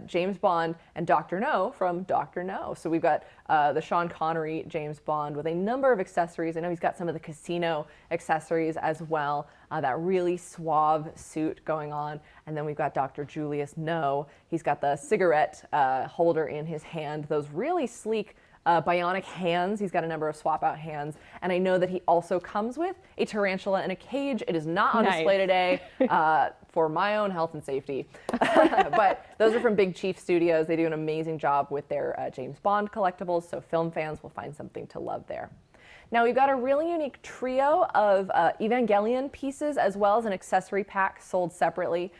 James Bond and Dr. No from Dr. No. So we've got the Sean Connery James Bond with a number of accessories. I know he's got some of the casino accessories as well. That really suave suit going on. And then we've got Dr. Julius No. He's got the cigarette holder in his hand, those really sleek bionic hands. He's got a number of swap out hands. And I know that he also comes with a tarantula in a cage. It is not on display today for my own health and safety. But those are from Big Chief Studios. They do an amazing job with their James Bond collectibles, so film fans will find something to love there. Now we've got a really unique trio of Evangelion pieces as well as an accessory pack sold separately.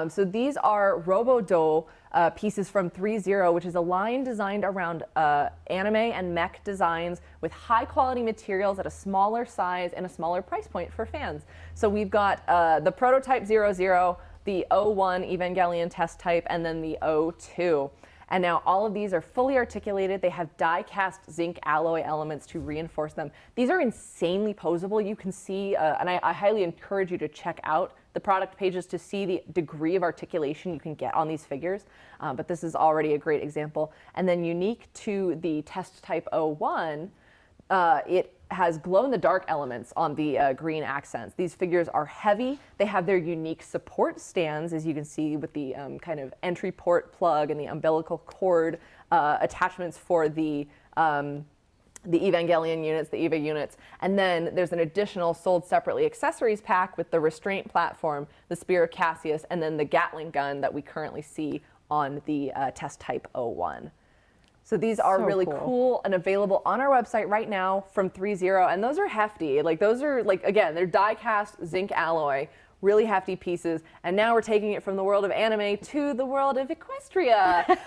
So these are Robodo pieces from 3.0, which is a line designed around anime and mech designs with high quality materials at a smaller size and a smaller price point for fans. So we've got the prototype 00, the 01 Evangelion test type, and then the 02. And now all of these are fully articulated. They have die-cast zinc alloy elements to reinforce them. These are insanely posable. You can see, and I highly encourage you to check out the product pages to see the degree of articulation you can get on these figures. But this is already a great example. And then unique to the test type 01, it has glow-in-the-dark elements on the green accents. These figures are heavy. They have their unique support stands, as you can see with the kind of entry port plug and the umbilical cord attachments for the Evangelion units, the EVA units. And then there's an additional sold separately accessories pack with the restraint platform, the Spear of Cassius, and then the Gatling gun that we currently see on the test type 01. So these are really cool and available on our website right now from 3.0, and those are hefty. Like those are like, again, they're die-cast zinc alloy, really hefty pieces. And now we're taking it from the world of anime to the world of Equestria.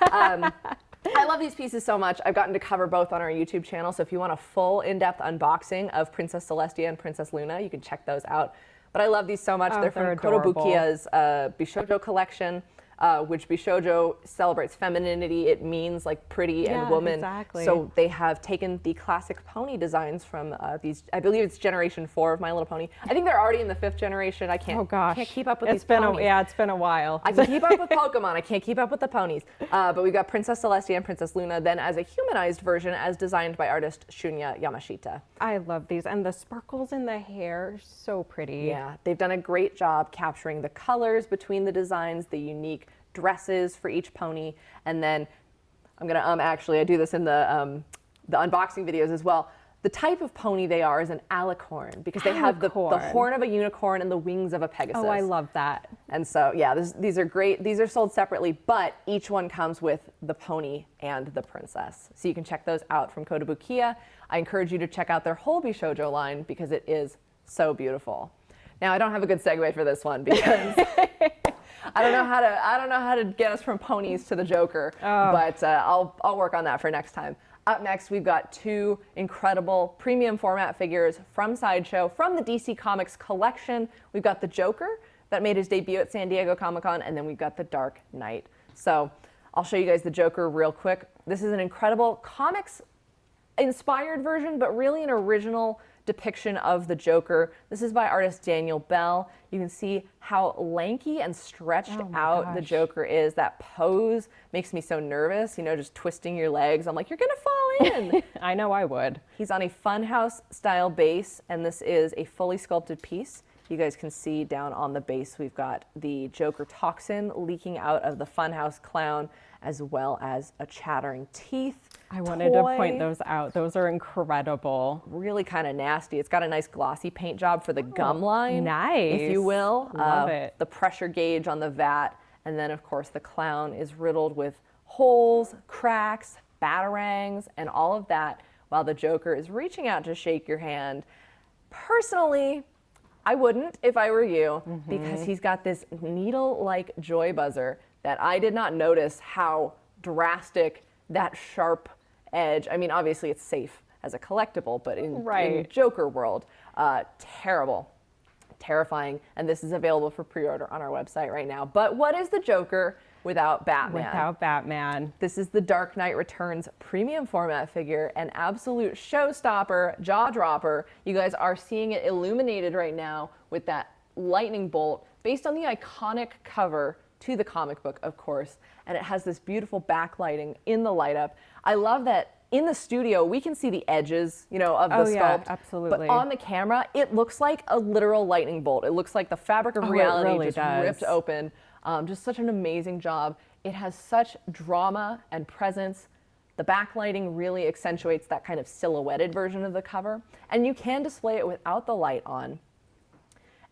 I love these pieces so much. I've gotten to cover both on our YouTube channel. So if you want a full in-depth unboxing of Princess Celestia and Princess Luna, you can check those out. But I love these so much. They're from Kotobukiya's Bishoujo collection. Which Bishoujo celebrates femininity. It means like pretty and woman.
Exactly.
So they have taken the classic pony designs from these, I believe it's generation 4 of My Little Pony. I think they're already in the 5th generation. I can't keep up with these ponies.
It's been a while.
I can keep up with Pokemon. I can't keep up with the ponies. But we've got Princess Celestia and Princess Luna then as a humanized version as designed by artist Shunya Yamashita.
I love these. And the sparkles in the hair, so pretty.
Yeah, they've done a great job capturing the colors between the designs, the unique dresses for each pony, and then I'm gonna actually I do this in the unboxing videos as well. The type of pony they are is an alicorn because they have the horn of a unicorn and the wings of a Pegasus.
Oh, I love that.
And so yeah, these are great. These are sold separately, but each one comes with the pony and the princess. So you can check those out from Kotobukiya. I encourage you to check out their whole Bishoujo line because it is so beautiful. Now I don't have a good segue for this one because I don't know how to get us from ponies to the Joker, but I'll work on that for next time. Up next, we've got two incredible premium format figures from Sideshow, from the DC Comics collection. We've got the Joker that made his debut at San Diego Comic-Con, and then we've got the Dark Knight. So I'll show you guys the Joker real quick. This is an incredible comics-inspired version, but really an original depiction of the Joker. This is by artist Daniel Bell. You can see how lanky and stretched out the Joker is. That pose makes me so nervous, you know, just twisting your legs. I'm like, you're gonna fall in.
I know I would.
He's on a Funhouse style base, and this is a fully sculpted piece. You guys can see down on the base, we've got the Joker toxin leaking out of the Funhouse clown, as well as a chattering teeth.
I wanted to point those out. Those are incredible.
Really kind of nasty. It's got a nice glossy paint job for the gum line,
nice.
if you will.
Love it.
The pressure gauge on the vat, and then of course the clown is riddled with holes, cracks, batarangs, and all of that, while the Joker is reaching out to shake your hand. Personally, I wouldn't if I were you, because he's got this needle-like joy buzzer that I did not notice how drastic that sharp edge. I mean, obviously it's safe as a collectible, but in Joker world, terrible, terrifying. And this is available for pre-order on our website right now. But what is the Joker without Batman?
Without Batman.
This is the Dark Knight Returns premium format figure, an absolute showstopper, jaw dropper. You guys are seeing it illuminated right now with that lightning bolt based on the iconic cover to the comic book, of course, and it has this beautiful backlighting in the light up. I love that in the studio we can see the edges, you know, of the sculpt.
Yeah, absolutely.
But on the camera, it looks like a literal lightning bolt. It looks like the fabric of reality
really
just
does.
ripped open. Just such an amazing job. It has such drama and presence. The backlighting really accentuates that kind of silhouetted version of the cover, and you can display it without the light on.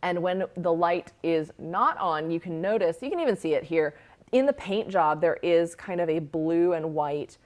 And when the light is not on, you can notice, you can even see it here, in the paint job, there is kind of a blue and white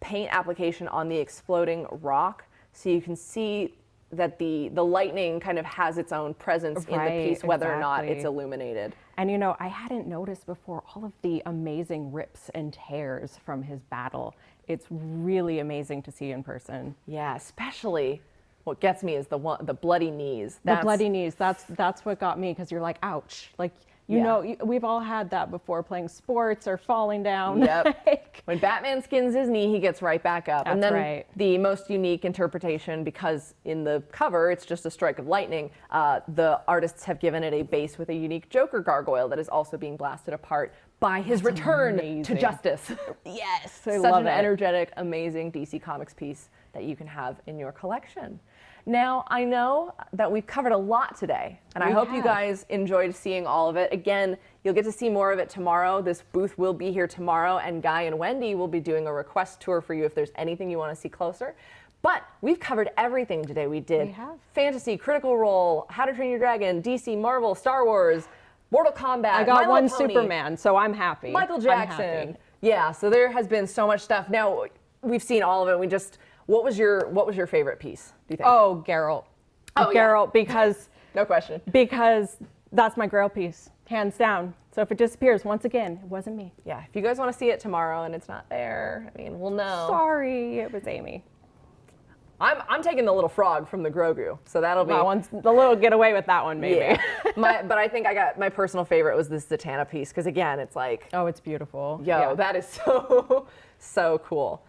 paint application on the exploding rock. So you can see that the lightning kind of has its own presence in the piece, whether or not it's illuminated.
And you know, I hadn't noticed before all of the amazing rips and tears from his battle. It's really amazing to see in person.
Yeah, especially what gets me is the bloody knees.
The bloody knees, that's what got me, because you're like, ouch. Like, you know, we've all had that before playing sports or falling down.
Yep. When Batman skins his knee, he gets right back up. And then the most unique interpretation, because in the cover it's just a strike of lightning, the artists have given it a base with a unique Joker gargoyle that is also being blasted apart by his return to justice.
Yes,
Such an energetic, amazing DC Comics piece that you can have in your collection. Now, I know that we've covered a lot today, and I hope you guys enjoyed seeing all of it. Again, you'll get to see more of it tomorrow. This booth will be here tomorrow, and Guy and Wendy will be doing a request tour for you if there's anything you want to see closer. But we've covered everything today. We did fantasy, Critical Role, How to Train Your Dragon, DC, Marvel, Star Wars, Mortal Kombat.
I got one Superman, so I'm happy.
Michael Jackson. Yeah, so there has been so much stuff. Now, we've seen all of it. What was your favorite piece, do you think?
Oh, Geralt. Oh, Geralt, because
no question.
Because that's my Grail piece, hands down. So if it disappears once again, it wasn't me.
Yeah, if you guys want to see it tomorrow and it's not there, I mean, we'll know.
Sorry, it was Amy.
I'm taking the little frog from the Grogu, so that'll be.
That one's the little get away with that one, maybe.
Yeah. But I think I got my personal favorite was this Zatanna piece, because again, it's like.
Oh, it's beautiful.
Yo, that is so cool.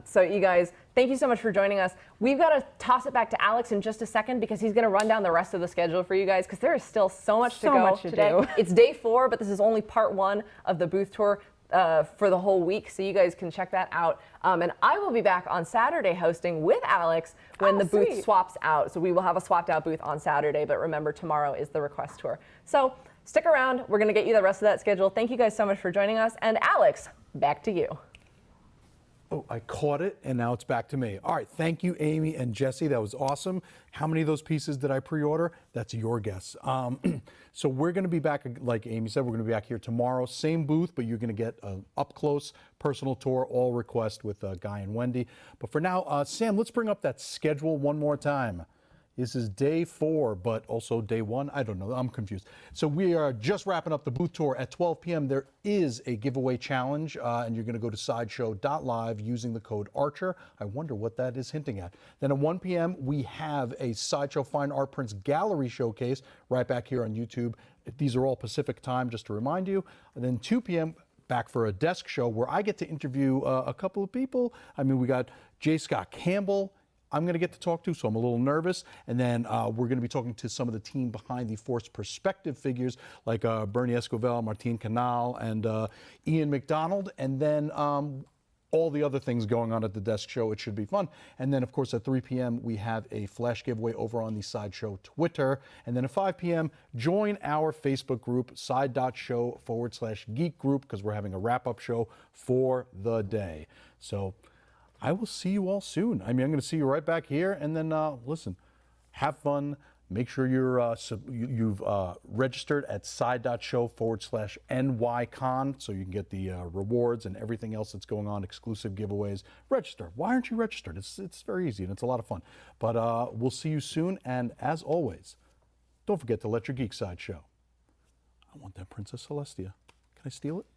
So you guys, thank you so much for joining us. We've got to toss it back to Alex in just a second, because he's going to run down the rest of the schedule for you guys, because there is still so much to go today. It's day 4, but this is only part 1 of the booth tour for the whole week, so you guys can check that out. And I will be back on Saturday hosting with Alex when the booth swaps out. So we will have a swapped out booth on Saturday, but remember, tomorrow is the request tour. So stick around. We're going to get you the rest of that schedule. Thank you guys so much for joining us. And Alex, back to you.
Oh, I caught it, and now it's back to me. All right, thank you, Amy and Jesse. That was awesome. How many of those pieces did I pre-order? That's your guess. So we're going to be back, like Amy said, we're going to be back here tomorrow. Same booth, but you're going to get an up-close personal tour, all request with Guy and Wendy. But for now, Sam, let's bring up that schedule one more time. This is day 4, but also day 1. I don't know. I'm confused. So we are just wrapping up the booth tour. At 12 p.m., there is a giveaway challenge, and you're going to go to sideshow.live using the code ARCHER. I wonder what that is hinting at. Then at 1 p.m., we have a Sideshow Fine Art Prints Gallery Showcase right back here on YouTube. These are all Pacific time, just to remind you. And then 2 p.m., back for a desk show where I get to interview a couple of people. I mean, we got J. Scott Campbell I'm going to get to talk to, so I'm a little nervous. And then we're going to be talking to some of the team behind the Force Perspective figures, like Bernie Escovel, Martine Canal, and Ian McDonald. And then all the other things going on at the desk show. It should be fun. And then, of course, at 3 p.m., we have a flash giveaway over on the Sideshow Twitter. And then at 5 p.m., join our Facebook group, side.show/geek group, because we're having a wrap-up show for the day. So I will see you all soon. I mean, I'm going to see you right back here. And then, listen, have fun. Make sure you've registered at side.show/NYCon so you can get the rewards and everything else that's going on, exclusive giveaways. Register. Why aren't you registered? It's very easy and it's a lot of fun. But we'll see you soon. And as always, don't forget to let your geek side show. I want that Princess Celestia. Can I steal it?